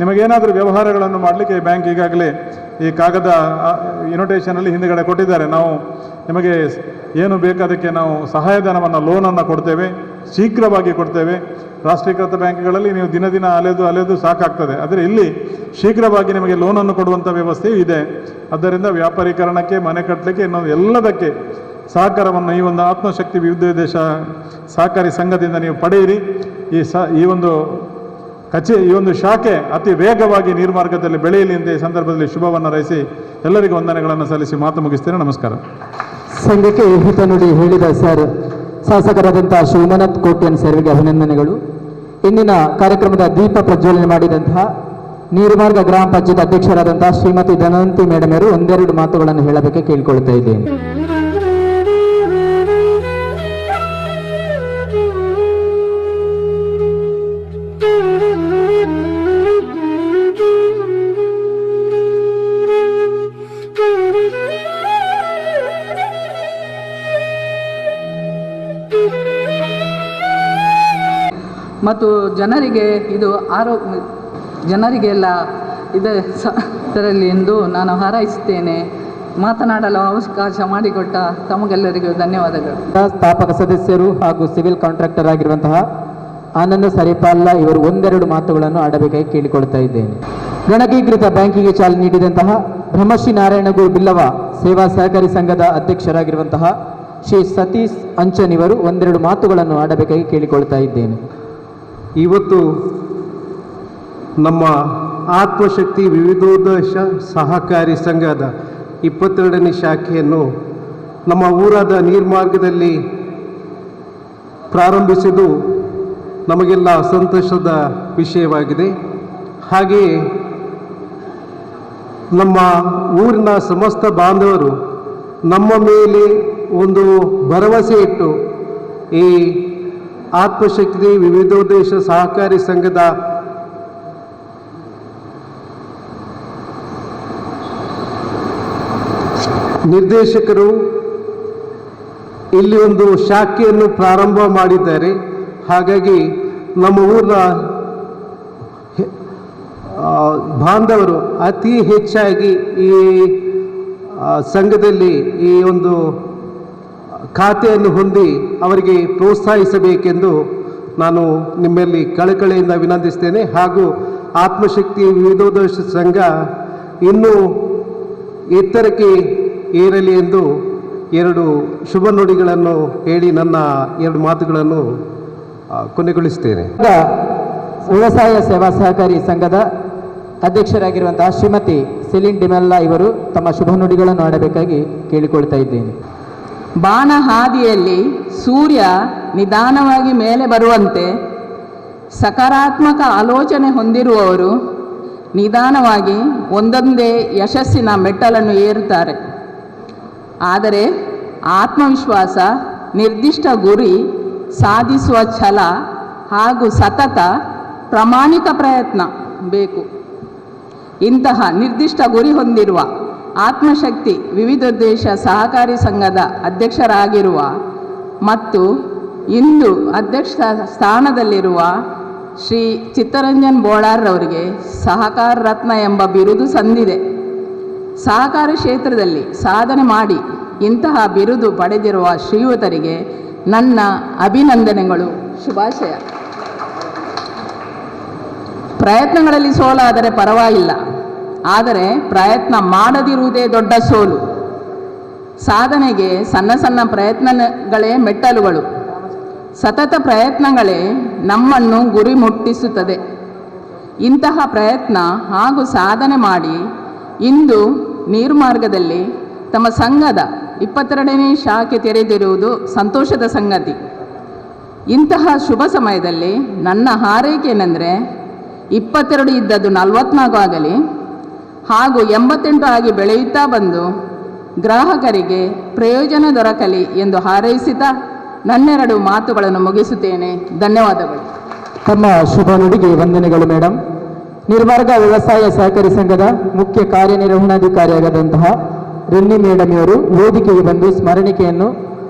ನಿಮಗೇನಾದರೂ ವ್ಯವಹಾರಗಳನ್ನು ಮಾಡಲಿಕ್ಕೆ ಬ್ಯಾಂಕ್ ಈಗಾಗಲೇ ಈ ಕಾಗದ ಇನ್ವಿಟೇಷನಲ್ಲಿ ಹಿಂದುಗಡೆ ಕೊಟ್ಟಿದ್ದಾರೆ. ನಾವು ನಿಮಗೆ ಏನು ಬೇಕಾದಕ್ಕೆ ನಾವು ಸಹಾಯಧನವನ್ನು, ಲೋನನ್ನು ಕೊಡ್ತೇವೆ, ಶೀಘ್ರವಾಗಿ ಕೊಡ್ತೇವೆ. ರಾಷ್ಟ್ರೀಕೃತ ಬ್ಯಾಂಕ್ಗಳಲ್ಲಿ ನೀವು ದಿನ ಅಲೆದು ಸಾಕಾಗ್ತದೆ. ಆದರೆ ಇಲ್ಲಿ ಶೀಘ್ರವಾಗಿ ನಿಮಗೆ ಲೋನನ್ನು ಕೊಡುವಂಥ ವ್ಯವಸ್ಥೆಯೂ ಇದೆ. ಆದ್ದರಿಂದ ವ್ಯಾಪಾರೀಕರಣಕ್ಕೆ, ಮನೆ ಕಟ್ಟಲಿಕ್ಕೆ, ಇನ್ನೊಂದು ಎಲ್ಲದಕ್ಕೆ ಸಹಕಾರವನ್ನು ಈ ಒಂದು ಆತ್ಮಶಕ್ತಿ ವಿವಿಧೋದ್ದೇಶ ಸಹಕಾರಿ ಸಂಘದಿಂದ ನೀವು ಪಡೆಯಿರಿ. ಈ ಒಂದು ಶಾಖೆ ಅತಿ ವೇಗವಾಗಿ ನೀರ್ಮಾರ್ಗದಲ್ಲಿ ಬೆಳೆಯಲಿ ಅಂತ ಈ ಸಂದರ್ಭದಲ್ಲಿ ಶುಭವನ್ನು ರಚಿಸಿ ಎಲ್ಲರಿಗೂ ವಂದನೆಗಳನ್ನು ಸಲ್ಲಿಸಿ ಮಾತು ಮುಗಿಸ್ತೇನೆ. ನಮಸ್ಕಾರ. ಸಂಘಕ್ಕೆ ಹಿತನುಡಿ ಹೇಳಿದ ಸರ್ ಶಾಸಕರಾದಂಥ ಶಿವಮನತ್ ಕೋಟ್ಯನ್ ಸರ್ಗೆ ಅಭಿನಂದನೆಗಳು. ಇಂದಿನ ಕಾರ್ಯಕ್ರಮದ ದೀಪ ಪ್ರಜ್ವಲನೆ ಮಾಡಿದಂತಹ ನೀರ್ಮಾರ್ಗ ಗ್ರಾಮ ಪಂಚಾಯತ್ ಅಧ್ಯಕ್ಷರಾದಂತಹ ಶ್ರೀಮತಿ ಧನವಂತಿ ಮೇಡಮ್ ಅವರು ಒಂದೆರಡು ಮಾತುಗಳನ್ನು ಹೇಳಬೇಕೆ ಕೇಳ್ಕೊಳ್ತಾ ಇದ್ದೇನೆ. ಮತ್ತು ಜನರಿಗೆಲ್ಲ ಇದರಲ್ಲಿ ಎಂದು ನಾನು ಹಾರೈಸುತ್ತೇನೆ. ಮಾತನಾಡಲು ಅವಕಾಶ ಮಾಡಿಕೊಟ್ಟ ತಮಗೆಲ್ಲರಿಗೂ ಧನ್ಯವಾದಗಳು. ಸ್ಥಾಪಕ ಸದಸ್ಯರು ಹಾಗೂ ಸಿವಿಲ್ ಕಾಂಟ್ರಾಕ್ಟರ್ ಆಗಿರುವಂತಹ ಆನಂದ ಸರಿಪಾಲ್ಲ ಇವರು ಒಂದೆರಡು ಮಾತುಗಳನ್ನು ಆಡಬೇಕಾಗಿ ಕೇಳಿಕೊಳ್ತಾ ಇದ್ದೇನೆ. ಗಣಕೀಕೃತ ಬ್ಯಾಂಕಿಗೆ ಚಾಲನೆ ನೀಡಿದಂತಹ ಬ್ರಹ್ಮಶ್ರೀ ನಾರಾಯಣಗುರು ಬಿಲ್ಲವ ಸೇವಾ ಸಹಕಾರಿ ಸಂಘದ ಅಧ್ಯಕ್ಷರಾಗಿರುವಂತಹ ಶ್ರೀ ಸತೀಶ್ ಅಂಚನ್ ಇವರು ಒಂದೆರಡು ಮಾತುಗಳನ್ನು ಆಡಬೇಕಾಗಿ ಕೇಳಿಕೊಳ್ತಾ ಇದ್ದೇನೆ. ಇವತ್ತು ನಮ್ಮ ಆತ್ಮಶಕ್ತಿ ವಿವಿಧೋದ್ದೇಶ ಸಹಕಾರಿ ಸಂಘದ 22ನೇ ಶಾಖೆಯನ್ನು ನಮ್ಮ ಊರಾದ ನೀರ್ಮಾರ್ಗದಲ್ಲಿ ಪ್ರಾರಂಭಿಸಿದ್ದು ನಮಗೆಲ್ಲ ಸಂತೋಷದ ವಿಷಯವಾಗಿದೆ. ಹಾಗೆಯೇ ನಮ್ಮ ಊರಿನ ಸಮಸ್ತ ಬಾಂಧವರು ನಮ್ಮ ಮೇಲೆ ಒಂದು ಭರವಸೆ ಇಟ್ಟು ಈ ಆತ್ಮಶಕ್ತಿ ವಿವಿಧೋದ್ದೇಶ ಸಹಕಾರಿ ಸಂಘದ ನಿರ್ದೇಶಕರು ಇಲ್ಲಿ ಒಂದು ಶಾಖೆಯನ್ನು ಪ್ರಾರಂಭ ಮಾಡಿದ್ದಾರೆ. ಹಾಗಾಗಿ ನಮ್ಮ ಊರಿನ ಬಾಂಧವರು ಅತಿ ಹೆಚ್ಚಾಗಿ ಈ ಸಂಘದಲ್ಲಿ ಈ ಒಂದು ಖಾತೆಯನ್ನು ಹೊಂದಿ ಅವರಿಗೆ ಪ್ರೋತ್ಸಾಹಿಸಬೇಕೆಂದು ನಾನು ನಿಮ್ಮಲ್ಲಿ ಕಳಕಳಿಯಿಂದ ವಿನಂತಿಸ್ತೇನೆ. ಹಾಗೂ ಆತ್ಮಶಕ್ತಿ ವಿವಿಧೋದ್ದೇಶ ಸಂಘ ಇನ್ನೂ ಎತ್ತರಕ್ಕೆ ಏರಲಿ ಎಂದು 2 ಶುಭ ನುಡಿಗಳನ್ನು ಹೇಳಿ ನನ್ನ 2 ಮಾತುಗಳನ್ನು ಕೊನೆಗೊಳಿಸ್ತೇನೆ. ವ್ಯವಸಾಯ ಸೇವಾ ಸಹಕಾರಿ ಸಂಘದ ಅಧ್ಯಕ್ಷರಾಗಿರುವಂತಹ ಶ್ರೀಮತಿ ಸೆಲಿನ್ ಡಿಮೆಲ್ಲಾ ಇವರು ತಮ್ಮ ಶುಭ ನುಡಿಗಳನ್ನು ಆಡಬೇಕಾಗಿ ಕೇಳಿಕೊಳ್ತಾ ಇದ್ದೇನೆ. ಬಾಣ ಹಾದಿಯಲ್ಲಿ ಸೂರ್ಯ ನಿಧಾನವಾಗಿ ಮೇಲೆ ಬರುವಂತೆ ಸಕಾರಾತ್ಮಕ ಆಲೋಚನೆ ಹೊಂದಿರುವವರು ನಿಧಾನವಾಗಿ ಒಂದೊಂದೇ ಯಶಸ್ಸಿನ ಮೆಟ್ಟಲನ್ನು ಏರುತ್ತಾರೆ. ಆದರೆ ಆತ್ಮವಿಶ್ವಾಸ, ನಿರ್ದಿಷ್ಟ ಗುರಿ ಸಾಧಿಸುವ ಛಲ ಹಾಗೂ ಸತತ ಪ್ರಾಮಾಣಿಕ ಪ್ರಯತ್ನ ಬೇಕು. ಇಂತಹ ನಿರ್ದಿಷ್ಟ ಗುರಿ ಹೊಂದಿರುವ ಆತ್ಮಶಕ್ತಿ ವಿವಿಧೋದ್ದೇಶ ಸಹಕಾರಿ ಸಂಘದ ಅಧ್ಯಕ್ಷರಾಗಿರುವ ಮತ್ತು ಇಂದು ಅಧ್ಯಕ್ಷ ಸ್ಥಾನದಲ್ಲಿರುವ ಶ್ರೀ ಚಿತ್ತರಂಜನ್ ಬೋಳಾರ್ರವರಿಗೆ ಸಹಕಾರ ರತ್ನ ಎಂಬ ಬಿರುದು ಸಂದಿದೆ. ಸಹಕಾರ ಕ್ಷೇತ್ರದಲ್ಲಿ ಸಾಧನೆ ಮಾಡಿ ಇಂತಹ ಬಿರುದು ಪಡೆದಿರುವ ಶ್ರೀಯುತರಿಗೆ ನನ್ನ ಅಭಿನಂದನೆಗಳು, ಶುಭಾಶಯ. ಪ್ರಯತ್ನಗಳಲ್ಲಿ ಸೋಲಾದರೆ ಪರವಾಗಿಲ್ಲ, ಆದರೆ ಪ್ರಯತ್ನ ಮಾಡದಿರುವುದೇ ದೊಡ್ಡ ಸೋಲು. ಸಾಧನೆಗೆ ಸಣ್ಣ ಸಣ್ಣ ಪ್ರಯತ್ನಗಳೇ ಮೆಟ್ಟಲುಗಳು. ಸತತ ಪ್ರಯತ್ನಗಳೇ ನಮ್ಮನ್ನು ಗುರಿ ಮುಟ್ಟಿಸುತ್ತದೆ. ಇಂತಹ ಪ್ರಯತ್ನ ಹಾಗೂ ಸಾಧನೆ ಮಾಡಿ ಇಂದು ನೀರ್ಮಾರ್ಗದಲ್ಲಿ ತಮ್ಮ ಸಂಘದ 22ನೇ ಶಾಖೆ ತೆರೆದಿರುವುದು ಸಂತೋಷದ ಸಂಗತಿ. ಇಂತಹ ಶುಭ ಸಮಯದಲ್ಲಿ ನನ್ನ ಹಾರೈಕೆ ಏನೆಂದರೆ 22 ಇದ್ದದ್ದು 44 ಆಗಲಿ ಹಾಗೂ 88 ಆಗಿ ಬೆಳೆಯುತ್ತಾ ಬಂದು ಗ್ರಾಹಕರಿಗೆ ಪ್ರಯೋಜನ ದೊರಕಲಿ ಎಂದು ಹಾರೈಸುತ್ತಾ ನನ್ನೆರಡು ಮಾತುಗಳನ್ನು ಮುಗಿಸುತ್ತೇನೆ. ಧನ್ಯವಾದಗಳು. ತಮ್ಮ ಶುಭ ನುಡಿಗೆ ವಂದನೆಗಳು ಮೇಡಮ್. ನಿರ್ಮಾರ್ಗ ವ್ಯವಸಾಯ ಸಹಕಾರಿ ಸಂಘದ ಮುಖ್ಯ ಕಾರ್ಯನಿರ್ವಹಣಾಧಿಕಾರಿಯಾದಂತಹ ರೆನ್ನಿ ಮೇಡಮ್ ಇವರು ವೇದಿಕೆಗೆ ಬಂದು ಸ್ಮರಣಿಕೆಯನ್ನು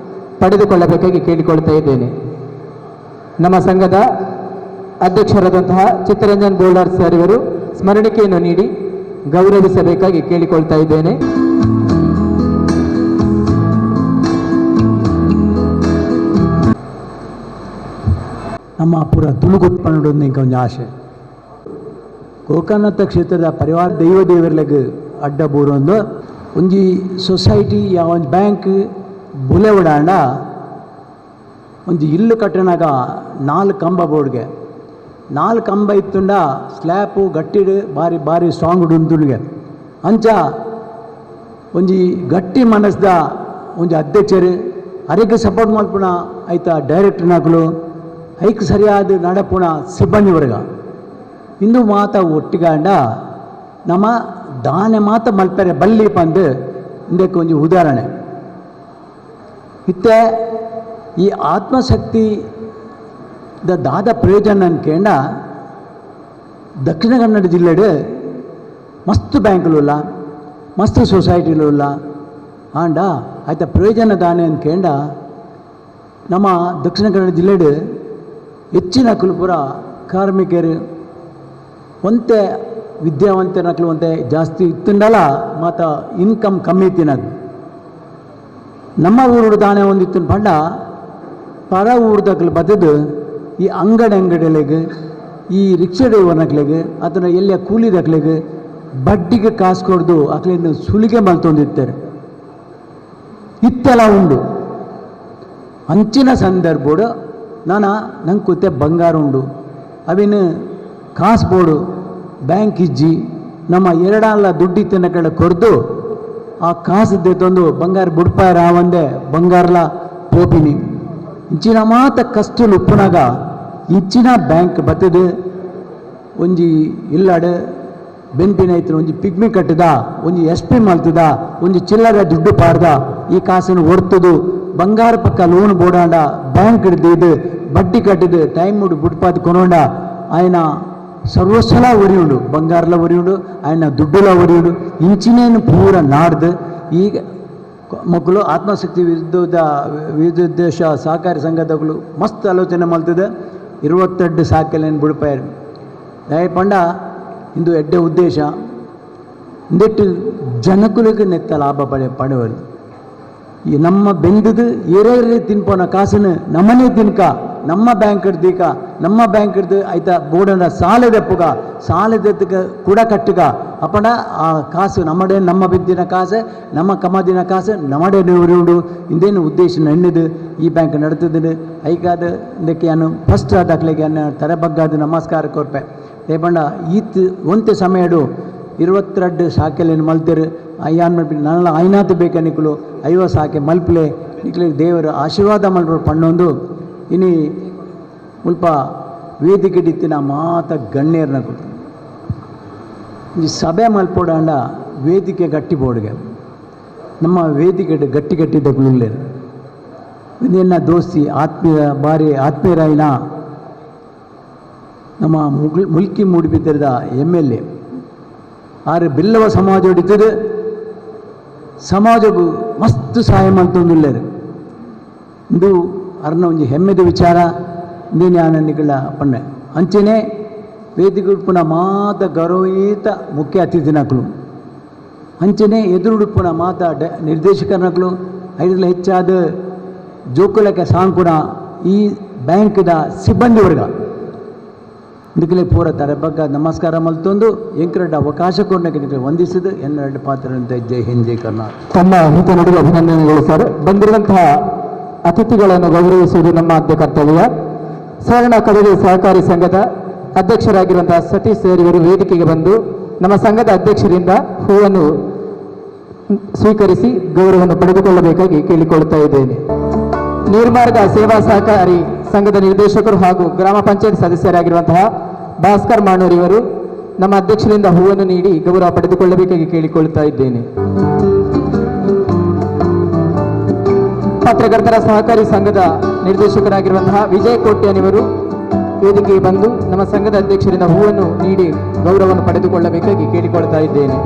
ಪಡೆದುಕೊಳ್ಳಬೇಕಾಗಿ ಕೇಳಿಕೊಳ್ತಾ ಇದ್ದೇನೆ. ನಮ್ಮ ಸಂಘದ ಅಧ್ಯಕ್ಷರಾದಂತಹ ಚಿತ್ತರಂಜನ್ ಬೋಳಾರ್ ಸರ್ ಇವರು ಸ್ಮರಣಿಕೆಯನ್ನು ನೀಡಿ ಗೌರವಿಸಬೇಕಾಗಿ ಕೇಳಿಕೊಳ್ತಾ ಇದ್ದೇನೆ. ನಮ್ಮ ಪೂರ ತುಳುಗುತ್ ಪನ್ನಡೊಂದು ಇಂಕ ಒಂದು ಆಶೆ. ಗೋಕರ್ಣತ ಕ್ಷೇತ್ರದ ಪರಿವಾರ ದೇವರಿಗೆ ಅಡ್ಡ ಬೂರೊಂದು ಒಂಜಿ ಸೊಸೈಟಿ ಯಾ ಒಂದು ಬ್ಯಾಂಕ್ ಬುಲೆ ಉಡಾಂಡ ಒಂದು ಇಲ್ಲು ಕಟ್ಟಣಾಗ 4 ಕಂಬ ಬೋರ್ಡ್ಗೆ 4 ಕಂಬ ಇತ್ತುಂಡ ಸ್ಲ್ಯಾಪು ಗಟ್ಟಿಡು ಭಾರಿ ಭಾರಿ ಸ್ಟ್ರಾಂಗ್ ಉಂಟುಗೆ ಅಂಚ ಒಂಜಿ ಗಟ್ಟಿ ಮನಸ್ದ ಒಂಜಿ ಅಧ್ಯಕ್ಷರು ಅರೆಗೆ ಸಪೋರ್ಟ್ ಮಲ್ಪುಣ ಆಯ್ತಾ ಡೈರೆಕ್ಟರ್ ನಾಕಲು ಐಕ್ ಸರಿಯಾದ ನಡಪುಣ ಸಿಬ್ಬಂದಿ ವರ್ಗ ಇಂದು ಮಾತ ಒಟ್ಟಿಗಾಂಡ ನಮ್ಮ ದಾನೆ ಮಾತ ಮಲ್ಪರೆ ಬಲ್ಲಿ ಪಂದು ಇಂದಕ್ಕೆ ಒಂದು ಉದಾಹರಣೆ ಇತ್ತೆ. ಈ ಆತ್ಮಶಕ್ತಿ ದಾದ ಪ್ರಯೋಜನ ಅನ್ಕೇಂಡ ದಕ್ಷಿಣ ಕನ್ನಡ ಜಿಲ್ಲೆಡು ಮಸ್ತ್ ಬ್ಯಾಂಕ್ಲು ಇಲ್ಲ, ಮಸ್ತ್ ಸೊಸೈಟಿಲು ಇಲ್ಲ ಆಂಡ ಆಯ್ತಾ ಪ್ರಯೋಜನ ದಾನೆ ಅನ್ಕೇಂಡ ನಮ್ಮ ದಕ್ಷಿಣ ಕನ್ನಡ ಜಿಲ್ಲೆಡು ಹೆಚ್ಚಿನ ಕುಲಪುರ ಕಾರ್ಮಿಕರು ಒಂತೆ ವಿದ್ಯಾವಂತ ನಕಲು ಒಂತೆ ಜಾಸ್ತಿ ಇತ್ತುಂಡಲ್ಲ ಮಾತ ಇನ್ಕಮ್ ಕಮ್ಮಿ ತಿನ್ನದು. ನಮ್ಮ ಊರು ದಾನೆ ಒಂದಿತ್ತು ಪಂಡ ಪರ ಊರ್ದಕ್ಲು ಬದದು ಈ ಅಂಗಡಿಗಳಿಗೆ ಈ ರಿಕ್ಷಾ ಡ್ರೈವರ್ ನಕ್ಲಿಗೆ ಅದನ್ನು ಎಲ್ಲ ಕೂಲಿ ದಕ್ಲಿಗೆ ಬಡ್ಡಿಗೆ ಕಾಸು ಕೊಡ್ದು ಅಕ್ಲಿಂದ ಸುಲಿಗೆ ಮಲ್ತೊಂದಿರ್ತಾರೆ. ಇತ್ತೆಲ್ಲ ಉಂಡು. ಅಂಚಿನ ಸಂದರ್ಭ ನಂಗೆ ಕೂತೆ ಬಂಗಾರ ಉಂಡು ಅವಿನ ಕಾಸು ಬೋಡು ಬ್ಯಾಂಕ್ ಇಜ್ಜಿ ನಮ್ಮ 2 ದುಡ್ಡಿತ್ತಿನ ಕಡೆ ಕೊರ್ದು ಆ ಕಾಸು ತಂದು ಬಂಗಾರ ಬುಡ್ಪಾರ ಒಂದೇ ಬಂಗಾರಲ ಪೋಪಿನಿ ಇಂಚಿನ ಮಾತ ಕಷ್ಟಲು ಉಪ್ಪುನಾಗ ಇಂಚಿನ ಬ್ಯಾಂಕ್ ಬತ್ತದು ಒಂಜಿ ಇಲ್ಲಾಡು ಬೆಂಪಿನ ಐತ್ರ ಒಂಜಿ ಪಿಗ್ಮಿ ಕಟ್ಟದ ಒಂಜಿ SP ಮಲ್ತದ ಒಂಜಿ ಚಿಲ್ಲರೆ ದುಡ್ಡು ಪಾರ್ದ ಈ ಕಾಸನ್ನು ಹೊರ್ತದು ಬಂಗಾರ ಪಕ್ಕ ಲೋನ್ ಬೋಡಾಂಡ ಬ್ಯಾಂಕ್ ಹಿಡ್ದು ಬಡ್ಡಿ ಕಟ್ಟಿದ್ದು ಟೈಮ್ ಬುಡ್ಪಾತ್ ಕೊನೋಂಡ ఆయన ಸರ್ವಸ್ವಲ ಒರಿಯುಂಡು ಬಂಗಾರಲ ಒರಿಯುಂಡು ఆయన ದುಡ್ಡುಲ ಒರಿಯುಂಡು ಇಂಚಿನೇನು ಪೂರ ನಾಡ್ದು ಈಗ ಮಕ್ಕಳು ಆತ್ಮಶಕ್ತಿ ವಿದ್ಯುದ್ದೇಶ ಸಹಕಾರಿ ಸಂಘದಗಳು ಮಸ್ತ್ ಆಲೋಚನೆ ಮಲ್ತದೆ 22 ಸಾಕಲೇನು ಬಿಡ್ಪಾಯರು ದಯಪಂಡ ಇಂದು ಎಡ್ಡೆ ಉದ್ದೇಶ ಇಂದೆಟ್ಟು ಜನಕುಲಿಗೆ ನೆತ್ತ ಲಾಭ ಪಡೆವರು ಈ ನಮ್ಮ ಬೆಂದದು ಏರೇ ತಿನ್ಪೋನ ಕಾಸನ್ನು ನಮ್ಮನೇ ತಿನ್ಕ ನಮ್ಮ ಬ್ಯಾಂಕ್ ಹಿಡ್ದೀಕ ನಮ್ಮ ಬ್ಯಾಂಕ್ ಹಿಡ್ದು ಆಯ್ತಾ ಬೋರ್ಡನ್ನ ಸಾಲದೆಪ್ಪುಗ ಸಾಲದೆತ್ತಗ ಕೂಡ ಕಟ್ಟುಗ ಅಪ್ಪಣ ಆ ಕಾಸು ನಮ್ಮಡೆ ನಮ್ಮ ಬಿದ್ದಿನ ಕಾಸು ನಮ್ಮ ಕಮದಿನ ಕಾಸು ನಮ್ಮಡೆ ಉಂಡು ಇಂದೇನು ಉದ್ದೇಶ ನನ್ನದು ಈ ಬ್ಯಾಂಕ್ ನಡ್ತದೆ ಐಕಾದ ಇದಕ್ಕೆ ನಾನು ಫಸ್ಟ್ ದಾಖಲೆಗೆ ಅನ್ನ ತರಬಗ್ಗಾದ ನಮಸ್ಕಾರ ಕೊರ್ಪೆ ರೇಪಂಡ ಈತ್ ಒಂತೆ ಸಮಯಡು 22 ಶಾಖೆಲೇನು ಮಲ್ತರು ಅಯ್ಯಾನ್ ಮಲ್ಪಿ ನನ್ನ ಐನಾತು ಬೇಕನಿಕಲು 50 ಸಾಕೆ ಮಲ್ಪಲೆ ನಿಕ್ಲಿಗೆ ದೇವರು ಆಶೀರ್ವಾದ ಮಲ್ಪರು ಪಣ್ಣೊಂದು ಇನಿ ಮುಲ್ಪ ವೇದಿಕೆ ಇತ್ತಿನ ಮಾತ ಗಣ್ಯರ್ನ ಕೊಟ್ಟು ಈ ಸಭೆ ಮಲ್ಪೋಡಾಂಡ ವೇದಿಕೆ ಗಟ್ಟಿ ಬೋಡ್ಗೆ ನಮ್ಮ ವೇದಿಕೆ ಗಟ್ಟಿ ಗಟ್ಟಿದ್ದಕ್ಕುಳ್ಳೇರು ಇದನ್ನ ದೋಸ್ತಿ ಆತ್ಮೀಯ ಭಾರಿ ಆತ್ಮೀಯರಾಯಿನ ನಮ್ಮ ಮುಲ್ಕಿ ಮೂಡಿಬಿದ್ದಿರದ MLA ಆರು ಬಿಲ್ಲವ ಸಮಾಜ ಹೊಡಿತದೆ ಸಮಾಜಕ್ಕೂ ಮಸ್ತ್ ಸಹಾಯ ಮಾಡ್ತೊಂದುಳ್ಳೇರು ಇದು ಅರ್ನ ಒಂಜಿ ಹೆಮ್ಮೆದ ವಿಚಾರ ಇಂದೇ ಜ್ಞಾನಿಗಳ ಪಣ್ಣೆ ಅಂಚೆನೆ ವೇದಿಕೆ ಉಡ್ಪುನ ಮಾತ ಗೌರವಯುತ ಮುಖ್ಯ ಅತಿಥಿನಕಲು ಅಂಚೆನೆ ಎದುರುಡುಪುನ ಮಾತ ನಿರ್ದೇಶಕರನಕಲು ಐದರಲ್ಲಿ ಹೆಚ್ಚಾದ ಜೋಕುಲಕ್ಕೆ ಸಾಂಕುಣ ಈ ಬ್ಯಾಂಕ್ದ ಸಿಬ್ಬಂದಿ ವರ್ಗ ಇದಕ್ಕೆ ಪೂರ ತರಬಗ್ಗ ನಮಸ್ಕಾರ ಮಲ್ತೊಂದು ಎಂಕರಡ್ಡ ಅವಕಾಶ ಕೊಡಕ್ಕೆ ವಂದಿಸಿದ್ದು ಎನ್ನೆರಡು ಪಾತ್ರಂತೆ ಜೈ ಹಿಂದ್ ಜೈ ಕರ್ನಾಟಕ. ತಮ್ಮ ಹಿತ ನಡುವೆ ಅಭಿನಂದನೆಗಳು ಸರ್. ಬಂದಿರುವಂತಹ ಅತಿಥಿಗಳನ್ನು ಗೌರವಿಸುವುದು ನಮ್ಮ ಆದ್ಯ ಕರ್ತವ್ಯ. ಸವರ್ಣ ಕದರಿ ಸಹಕಾರಿ ಸಂಘದ ಅಧ್ಯಕ್ಷರಾಗಿರುವಂತಹ ಸತೀಶ್ ಸರ್ ಇವರು ವೇದಿಕೆಗೆ ಬಂದು ನಮ್ಮ ಸಂಘದ ಅಧ್ಯಕ್ಷರಿಂದ ಹೂವನ್ನು ಸ್ವೀಕರಿಸಿ ಗೌರವವನ್ನು ಪಡೆದುಕೊಳ್ಳಬೇಕಾಗಿ ಕೇಳಿಕೊಳ್ಳುತ್ತಾ ಇದ್ದೇನೆ. ನೀರ್ಮಾರ್ಗ ಸೇವಾ ಸಹಕಾರಿ ಸಂಘದ ನಿರ್ದೇಶಕರು ಹಾಗೂ ಗ್ರಾಮ ಪಂಚಾಯತ್ ಸದಸ್ಯರಾಗಿರುವಂತಹ ಭಾಸ್ಕರ್ ಮಾಣೂರ್ ಇವರು ನಮ್ಮ ಅಧ್ಯಕ್ಷರಿಂದ ಹೂವನ್ನು ನೀಡಿ ಗೌರವ ಪಡೆದುಕೊಳ್ಳಬೇಕಾಗಿ ಕೇಳಿಕೊಳ್ಳುತ್ತಾ ಇದ್ದೇನೆ. ಪತ್ರಕರ್ತರ ಸಹಕಾರಿ ಸಂಘದ ನಿರ್ದೇಶಕರಾಗಿರುವಂತಹ ವಿಜಯ್ ಕೋಟ್ಯಾನಿವರು ವೇದಿಕೆಗೆ ಬಂದು ನಮ್ಮ ಸಂಘದ ಅಧ್ಯಕ್ಷರಿಂದ ಹೂವನ್ನು ನೀಡಿ ಗೌರವವನ್ನು ಪಡೆದುಕೊಳ್ಳಬೇಕಾಗಿ ಕೇಳಿಕೊಳ್ಳುತ್ತಾ ಇದ್ದೇನೆ.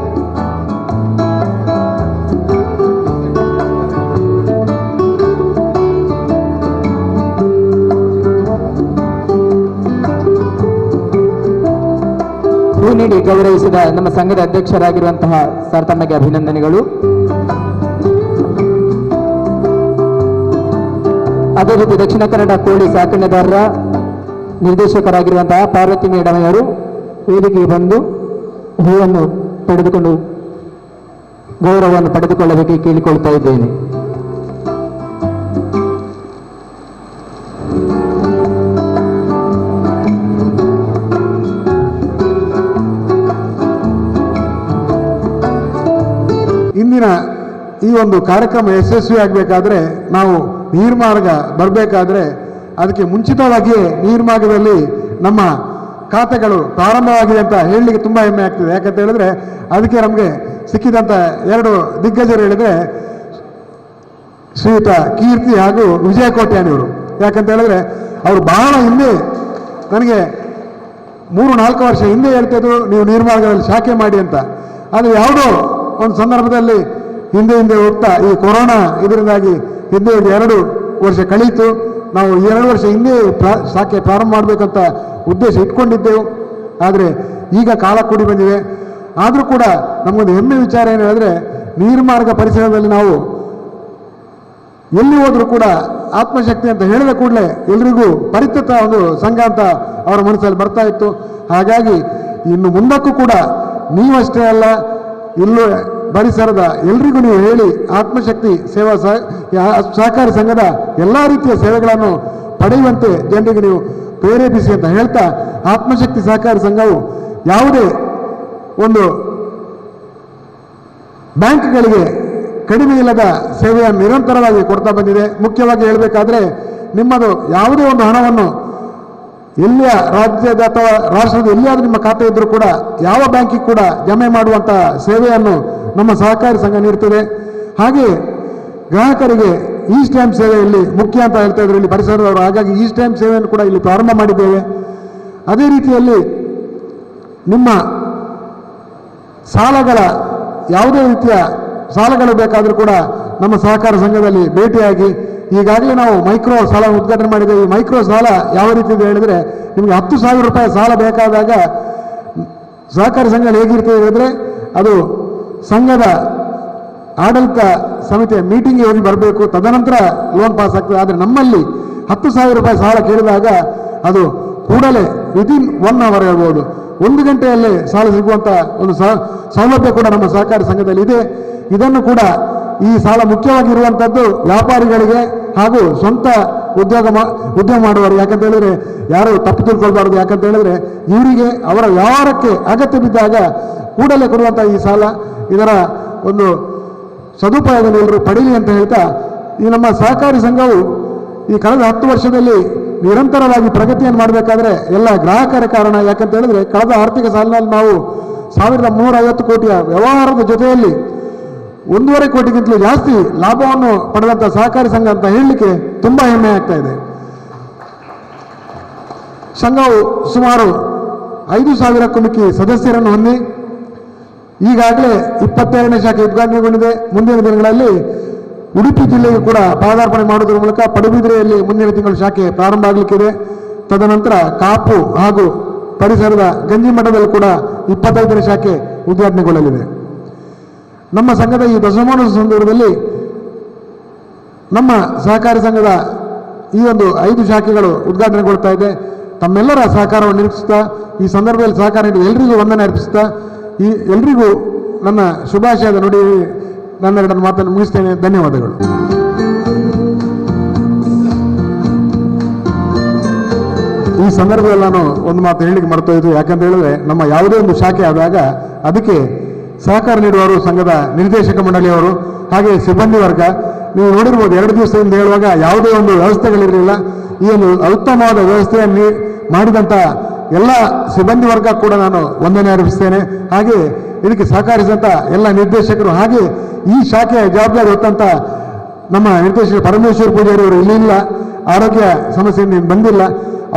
ಹೂ ನೀಡಿ ಗೌರವಿಸಿದ ನಮ್ಮ ಸಂಘದ ಅಧ್ಯಕ್ಷರಾಗಿರುವಂತಹ ಸರ್ ತಮಗೆ ಅಭಿನಂದನೆಗಳು. ಅದೇ ರೀತಿ ದಕ್ಷಿಣ ಕನ್ನಡ ಕೋಳಿ ಸಾಕಣೆದಾರರ ನಿರ್ದೇಶಕರಾಗಿರುವಂತಹ ಪಾರ್ವತಿ ಮೇಡಮ್ ಅವರು ವೇದಿಕೆಗೆ ಬಂದು ಹೂವನ್ನು ಪಡೆದುಕೊಂಡು ಗೌರವವನ್ನು ಪಡೆದುಕೊಳ್ಳಬೇಕು ಕೇಳಿಕೊಳ್ತಾ ಇದ್ದೇನೆ. ಇಂದಿನ ಈ ಒಂದು ಕಾರ್ಯಕ್ರಮ ಯಶಸ್ವಿಯಾಗಬೇಕಾದ್ರೆ ನಾವು ನೀರ್ಮಾರ್ಗ ಬರಬೇಕಾದ್ರೆ ಅದಕ್ಕೆ ಮುಂಚಿತವಾಗಿಯೇ ನೀರ್ಮಾರ್ಗದಲ್ಲಿ ನಮ್ಮ ಖಾತೆಗಳು ಪ್ರಾರಂಭವಾಗಿದೆ ಅಂತ ಹೇಳಲಿಕ್ಕೆ ತುಂಬ ಹೆಮ್ಮೆ ಆಗ್ತದೆ. ಯಾಕಂತ ಹೇಳಿದ್ರೆ ಅದಕ್ಕೆ ನಮಗೆ ಸಿಕ್ಕಿದಂಥ 2 ದಿಗ್ಗಜರು ಹೇಳಿದರೆ ಶ್ರೀಯುತ ಕೀರ್ತಿ ಹಾಗೂ ವಿಜಯ ಕೋಟ್ಯಾನಿಯವರು. ಯಾಕಂತ ಹೇಳಿದ್ರೆ ಅವರು ಬಹಳ ಹಿಂದೆ ನನಗೆ 3-4 ವರ್ಷ ಹಿಂದೆ ಹೇಳ್ತಿದ್ರು ನೀವು ನೀರ್ಮಾರ್ಗದಲ್ಲಿ ಶಾಖೆ ಮಾಡಿ ಅಂತ. ಅದು ಯಾವುದೋ ಒಂದು ಸಂದರ್ಭದಲ್ಲಿ ಹಿಂದೆ ಹೋಗ್ತಾ ಈ ಕೊರೋನಾ ಇದರಿಂದಾಗಿ ಹಿಂದೆ 2 ವರ್ಷ ಕಳೀತು. ನಾವು 2 ವರ್ಷ ಹಿಂದೆ ಶಾಖೆ ಪ್ರಾರಂಭ ಮಾಡಬೇಕಂತ ಉದ್ದೇಶ ಇಟ್ಕೊಂಡಿದ್ದೆವು. ಆದರೆ ಈಗ ಕಾಲ ಕೂಡಿ ಬಂದಿದೆ. ಆದರೂ ಕೂಡ ನಮಗೊಂದು ಹೆಮ್ಮೆ ವಿಚಾರ ಏನು ಹೇಳಿದ್ರೆ ನೀರ್ಮಾರ್ಗ ಪರಿಸರದಲ್ಲಿ ನಾವು ಎಲ್ಲಿ ಹೋದರೂ ಕೂಡ ಆತ್ಮಶಕ್ತಿ ಅಂತ ಹೇಳಿದ ಕೂಡಲೇ ಎಲ್ರಿಗೂ ಪರಿಚಿತ ಒಂದು ಸಂಘ ಅಂತ ಅವರ ಮನಸ್ಸಲ್ಲಿ ಬರ್ತಾ ಇತ್ತು. ಹಾಗಾಗಿ ಇನ್ನು ಮುಂದಕ್ಕೂ ಕೂಡ ನೀವಷ್ಟೇ ಅಲ್ಲ, ಇಲ್ಲೂ ಪರಿಸರದ ಎಲ್ರಿಗೂ ನೀವು ಹೇಳಿ ಆತ್ಮಶಕ್ತಿ ಸೇವಾ ಸಹಕಾರಿ ಸಂಘದ ಎಲ್ಲ ರೀತಿಯ ಸೇವೆಗಳನ್ನು ಪಡೆಯುವಂತೆ ಜನರಿಗೆ ನೀವು ಪ್ರೇರೇಪಿಸಿ ಅಂತ ಹೇಳ್ತಾ, ಆತ್ಮಶಕ್ತಿ ಸಹಕಾರಿ ಸಂಘವು ಯಾವುದೇ ಒಂದು ಬ್ಯಾಂಕ್ಗಳಿಗೆ ಕಡಿಮೆ ಇಲ್ಲದ ಸೇವೆಯನ್ನು ನಿರಂತರವಾಗಿ ಕೊಡ್ತಾ ಬಂದಿದೆ. ಮುಖ್ಯವಾಗಿ ಹೇಳಬೇಕಾದ್ರೆ ನಿಮ್ಮದು ಯಾವುದೇ ಒಂದು ಹಣವನ್ನು ಎಲ್ಲಿಯ ರಾಜ್ಯದ ಅಥವಾ ರಾಷ್ಟ್ರದ ಎಲ್ಲಿಯಾದರೂ ನಿಮ್ಮ ಖಾತೆ ಇದ್ದರೂ ಕೂಡ ಯಾವ ಬ್ಯಾಂಕಿಗೆ ಕೂಡ ಜಮೆ ಮಾಡುವಂಥ ಸೇವೆಯನ್ನು ನಮ್ಮ ಸಹಕಾರಿ ಸಂಘ ನೀಡ್ತದೆ. ಹಾಗೆ ಗ್ರಾಹಕರಿಗೆ ಈ ಸ್ಟ್ಯಾಂಪ್ ಸೇವೆಯಲ್ಲಿ ಮುಖ್ಯ ಅಂತ ಹೇಳ್ತಾ ಇದ್ರು ಇಲ್ಲಿ ಪರಿಸರದವರು. ಹಾಗಾಗಿ ಈ ಸ್ಟ್ಯಾಂಪ್ ಸೇವೆಯನ್ನು ಕೂಡ ಇಲ್ಲಿ ಪ್ರಾರಂಭ ಮಾಡಿದ್ದೇವೆ. ಅದೇ ರೀತಿಯಲ್ಲಿ ನಿಮ್ಮ ಸಾಲಗಳ ಯಾವುದೇ ರೀತಿಯ ಸಾಲಗಳು ಬೇಕಾದರೂ ಕೂಡ ನಮ್ಮ ಸಹಕಾರ ಸಂಘದಲ್ಲಿ ಭೇಟಿಯಾಗಿ ಈಗಾಗಲೇ ನಾವು ಮೈಕ್ರೋ ಸಾಲ ಉದ್ಘಾಟನೆ ಮಾಡಿದ್ದೇವೆ. ಈ ಮೈಕ್ರೋ ಸಾಲ ಯಾವ ರೀತಿ ಇದೆ ಹೇಳಿದರೆ ನಿಮಗೆ 10,000 ರೂಪಾಯಿ ಸಾಲ ಬೇಕಾದಾಗ ಸಹಕಾರಿ ಸಂಘ ಹೇಗಿರ್ತದೆ ಹೇಳಿದರೆ ಅದು ಸಂಘದ ಆಡಳಿತ ಸಮಿತಿಯ ಮೀಟಿಂಗ್ಗೆ ಹೋಗಿ ಬರಬೇಕು, ತದನಂತರ ಲೋನ್ ಪಾಸ್ ಆಗ್ತದೆ. ಆದರೆ ನಮ್ಮಲ್ಲಿ 10,000 ರೂಪಾಯಿ ಸಾಲ ಕೇಳಿದಾಗ ಅದು ಕೂಡಲೇ ವಿದಿನ್ 1 ಅವರ್ ಹೇಳ್ಬೋದು, 1 ಗಂಟೆಯಲ್ಲೇ ಸಾಲ ಸಿಗುವಂಥ ಒಂದು ಸೌಲಭ್ಯ ಕೂಡ ನಮ್ಮ ಸಹಕಾರಿ ಸಂಘದಲ್ಲಿ ಇದೆ. ಇದನ್ನು ಕೂಡ ಈ ಸಾಲ ಮುಖ್ಯವಾಗಿರುವಂಥದ್ದು ವ್ಯಾಪಾರಿಗಳಿಗೆ ಹಾಗೂ ಸ್ವಂತ ಉದ್ಯೋಗ ಮಾಡುವವರು. ಯಾಕಂತ ಹೇಳಿದ್ರೆ ಯಾರು ತಪ್ಪು ತಿಳ್ಕೊಳ್ಬಾರ್ದು. ಯಾಕಂತ ಹೇಳಿದ್ರೆ ಇವರಿಗೆ ಅವರ ವ್ಯವಹಾರಕ್ಕೆ ಅಗತ್ಯ ಬಿದ್ದಾಗ ಕೂಡಲೇ ಕೊಡುವಂಥ ಈ ಸಾಲ, ಇದರ ಒಂದು ಸದುಪಯೋಗ ಎಲ್ಲರೂ ಪಡೀಲಿ ಅಂತ ಹೇಳ್ತಾ, ಈ ನಮ್ಮ ಸಹಕಾರಿ ಸಂಘವು ಈ ಕಳೆದ 10 ವರ್ಷದಲ್ಲಿ ನಿರಂತರವಾಗಿ ಪ್ರಗತಿಯನ್ನು ಮಾಡಬೇಕಾದ್ರೆ ಎಲ್ಲ ಗ್ರಾಹಕರ ಕಾರಣ. ಯಾಕಂತ ಹೇಳಿದ್ರೆ ಕಳೆದ ಆರ್ಥಿಕ ಸಾಲಿನಲ್ಲಿ ನಾವು 1,350 ಕೋಟಿಯ ವ್ಯವಹಾರದ ಜೊತೆಯಲ್ಲಿ 1.5 ಕೋಟಿಗಿಂತಲೂ ಜಾಸ್ತಿ ಲಾಭವನ್ನು ಪಡೆದಂಥ ಸಹಕಾರಿ ಸಂಘ ಅಂತ ಹೇಳಲಿಕ್ಕೆ ತುಂಬ ಹೆಮ್ಮೆ ಆಗ್ತಾ ಇದೆ. ಸಂಘವು ಸುಮಾರು 5,000ಕ್ಕೂ ಮಿಕ್ಕಿ ಸದಸ್ಯರನ್ನು ಹೊಂದಿ ಈಗಾಗಲೇ 22ನೇ ಶಾಖೆ ಉದ್ಘಾಟನೆಗೊಂಡಿದೆ. ಮುಂದಿನ ದಿನಗಳಲ್ಲಿ ಉಡುಪಿ ಜಿಲ್ಲೆಗೆ ಕೂಡ ಪಾದಾರ್ಪಣೆ ಮಾಡುವುದರ ಮೂಲಕ ಪಡುಬಿದ್ರೆಯಲ್ಲಿ ಮುಂದಿನ ತಿಂಗಳು ಶಾಖೆ ಪ್ರಾರಂಭ ಆಗಲಿಕ್ಕಿದೆ. ತದನಂತರ ಕಾಪು ಹಾಗೂ ಪರಿಸರದ ಗಂಜಿಮಠದಲ್ಲಿ ಕೂಡ 25ನೇ ಶಾಖೆ ಉದ್ಘಾಟನೆಗೊಳ್ಳಲಿದೆ. ನಮ್ಮ ಸಂಘದ ಈ ದಶಮಾನದ ಸಂದರ್ಭದಲ್ಲಿ ನಮ್ಮ ಸಹಕಾರಿ ಸಂಘದ ಈ ಒಂದು 5 ಶಾಖೆಗಳು ಉದ್ಘಾಟನೆಗೊಳ್ತಾ ಇದೆ. ತಮ್ಮೆಲ್ಲರ ಸಹಕಾರವನ್ನು ನಿರೀಕ್ಷಿಸ್ತಾ ಈ ಸಂದರ್ಭದಲ್ಲಿ ಸಹಕಾರ ನೀಡಿ ಎಲ್ಲರಿಗೂ ವಂದನೆ ಅರ್ಪಿಸ್ತಾ ಈ ಎಲ್ರಿಗೂ ನನ್ನ ಶುಭಾಶಯದ ನುಡಿ ನನ್ನೆರಡನ್ನು ಮಾತನ್ನು ಮುಗಿಸ್ತೇನೆ. ಧನ್ಯವಾದಗಳು. ಈ ಸಂದರ್ಭದಲ್ಲಿ ನಾನು ಒಂದು ಮಾತು ಹೇಳಲಿಕ್ಕೆ ಮರೆತೋಯ್ತು. ಯಾಕಂತ ಹೇಳಿದ್ರೆ ನಮ್ಮ ಯಾವುದೇ ಒಂದು ಶಾಖೆ ಆದಾಗ ಅದಕ್ಕೆ ಸಹಕಾರ ನೀಡುವವರು ಸಂಘದ ನಿರ್ದೇಶಕ ಮಂಡಳಿಯವರು, ಹಾಗೆ ಸಿಬ್ಬಂದಿ ವರ್ಗ. ನೀವು ನೋಡಿರ್ಬೋದು 2 ದಿವಸದಿಂದ ಹೇಳುವಾಗ ಯಾವುದೇ ಒಂದು ವ್ಯವಸ್ಥೆಗಳಿರಲಿಲ್ಲ. ಈ ಒಂದು ಉತ್ತಮವಾದ ವ್ಯವಸ್ಥೆಯನ್ನು ಮಾಡಿದಂಥ ಎಲ್ಲ ಸಿಬ್ಬಂದಿ ವರ್ಗ ಕೂಡ ನಾನು ವಂದನೆ ಅರ್ಪಿಸ್ತೇನೆ. ಹಾಗೆ ಇದಕ್ಕೆ ಸಹಕರಿಸಿದಂಥ ಎಲ್ಲ ನಿರ್ದೇಶಕರು, ಹಾಗೆ ಈ ಶಾಖೆಯ ಜವಾಬ್ದಾರಿ ಹೊತ್ತಂಥ ನಮ್ಮ ನಿರ್ದೇಶಕ ಪರಮೇಶ್ವರ್ ಪೂಜಾರಿ ಅವರು ಇಲ್ಲಿಲ್ಲ, ಆರೋಗ್ಯ ಸಮಸ್ಯೆಯಿಂದ ಬಂದಿಲ್ಲ.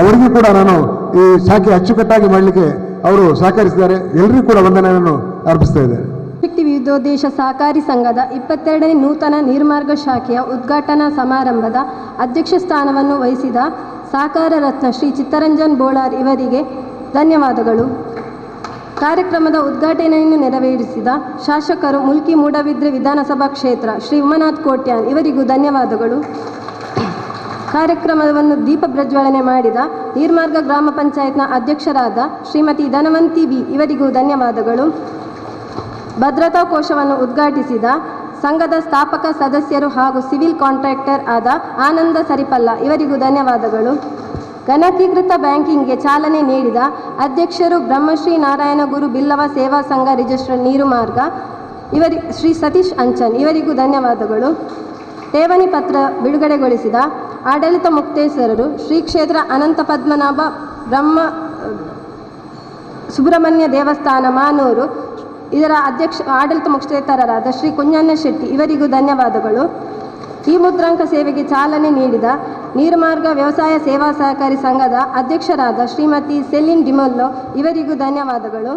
ಅವರಿಗೂ ಕೂಡ ನಾನು ಈ ಶಾಖೆ ಅಚ್ಚುಕಟ್ಟಾಗಿ ಮಾಡಲಿಕ್ಕೆ ಅವರು ಸಹಕರಿಸಿದ್ದಾರೆ. ಎಲ್ಲರಿಗೂ ಕೂಡ ವಂದನೆಯನ್ನು ಅರ್ಪಿಸ್ತಾ ಇದ್ದಾರೆ. ಶಕ್ತಿ ವಿವಿಧೋದ್ದೇಶ ಸಹಕಾರಿ ಸಂಘದ 22ನೇ ನೂತನ ನೀರ್ಮಾರ್ಗ ಶಾಖೆಯ ಉದ್ಘಾಟನಾ ಸಮಾರಂಭದ ಅಧ್ಯಕ್ಷ ಸ್ಥಾನವನ್ನು ವಹಿಸಿದ ಸಹಕಾರ ರತ್ನ ಶ್ರೀ ಚಿತ್ತರಂಜನ್ ಬೋಳಾರ್ ಇವರಿಗೆ ಧನ್ಯವಾದಗಳು. ಕಾರ್ಯಕ್ರಮದ ಉದ್ಘಾಟನೆಯನ್ನು ನೆರವೇರಿಸಿದ ಶಾಸಕರು ಮುಲ್ಕಿ ಮೂಡಬಿದ್ರೆ ವಿಧಾನಸಭಾ ಕ್ಷೇತ್ರ ಶ್ರೀ ಉಮಾನಾಥ್ ಕೋಟ್ಯಾನ್ ಇವರಿಗೂ ಧನ್ಯವಾದಗಳು. ಕಾರ್ಯಕ್ರಮವನ್ನು ದೀಪ ಪ್ರಜ್ವಲನೆ ಮಾಡಿದ ನೀರ್ಮಾರ್ಗ ಗ್ರಾಮ ಪಂಚಾಯತ್ನ ಅಧ್ಯಕ್ಷರಾದ ಶ್ರೀಮತಿ ಧನವಂತಿ ವಿ ಇವರಿಗೂ ಧನ್ಯವಾದಗಳು. ಭದ್ರತಾ ಕೋಶವನ್ನು ಉದ್ಘಾಟಿಸಿದ ಸಂಘದ ಸ್ಥಾಪಕ ಸದಸ್ಯರು ಹಾಗೂ ಸಿವಿಲ್ ಕಾಂಟ್ರಾಕ್ಟರ್ ಆದ ಆನಂದ ಸರಿಪಲ್ಲ ಇವರಿಗೂ ಧನ್ಯವಾದಗಳು. ಗಣಕೀಕೃತ ಬ್ಯಾಂಕಿಂಗ್ಗೆ ಚಾಲನೆ ನೀಡಿದ ಅಧ್ಯಕ್ಷರು ಬ್ರಹ್ಮಶ್ರೀ ನಾರಾಯಣಗುರು ಬಿಲ್ಲವ ಸೇವಾ ಸಂಘ ರಿಜಿಸ್ಟರ್ ನೀರುಮಾರ್ಗ ಶ್ರೀ ಸತೀಶ್ ಅಂಚನ್ ಇವರಿಗೂ ಧನ್ಯವಾದಗಳು. ಠೇವಣಿ ಪತ್ರ ಬಿಡುಗಡೆಗೊಳಿಸಿದ ಆಡಳಿತ ಮುಕ್ತೇಶ್ವರರು ಶ್ರೀ ಕ್ಷೇತ್ರ ಅನಂತ ಪದ್ಮನಾಭ ಸುಬ್ರಹ್ಮಣ್ಯ ದೇವಸ್ಥಾನ ಮಾನೂರು ಇದರ ಆಡಳಿತ ಮುಕ್ತೇತರರಾದ ಶ್ರೀ ಕುಂಜಣ್ಣ ಶೆಟ್ಟಿ ಇವರಿಗೂ ಧನ್ಯವಾದಗಳು. ಈ ಮುದ್ರಾಂಕ ಸೇವೆಗೆ ಚಾಲನೆ ನೀಡಿದ ನೀರುಮಾರ್ಗ ವ್ಯವಸಾಯ ಸೇವಾ ಸಹಕಾರಿ ಸಂಘದ ಅಧ್ಯಕ್ಷರಾದ ಶ್ರೀಮತಿ ಸೆಲಿನ್ ಡಿಮೊಲ್ಲೋ ಇವರಿಗೂ ಧನ್ಯವಾದಗಳು.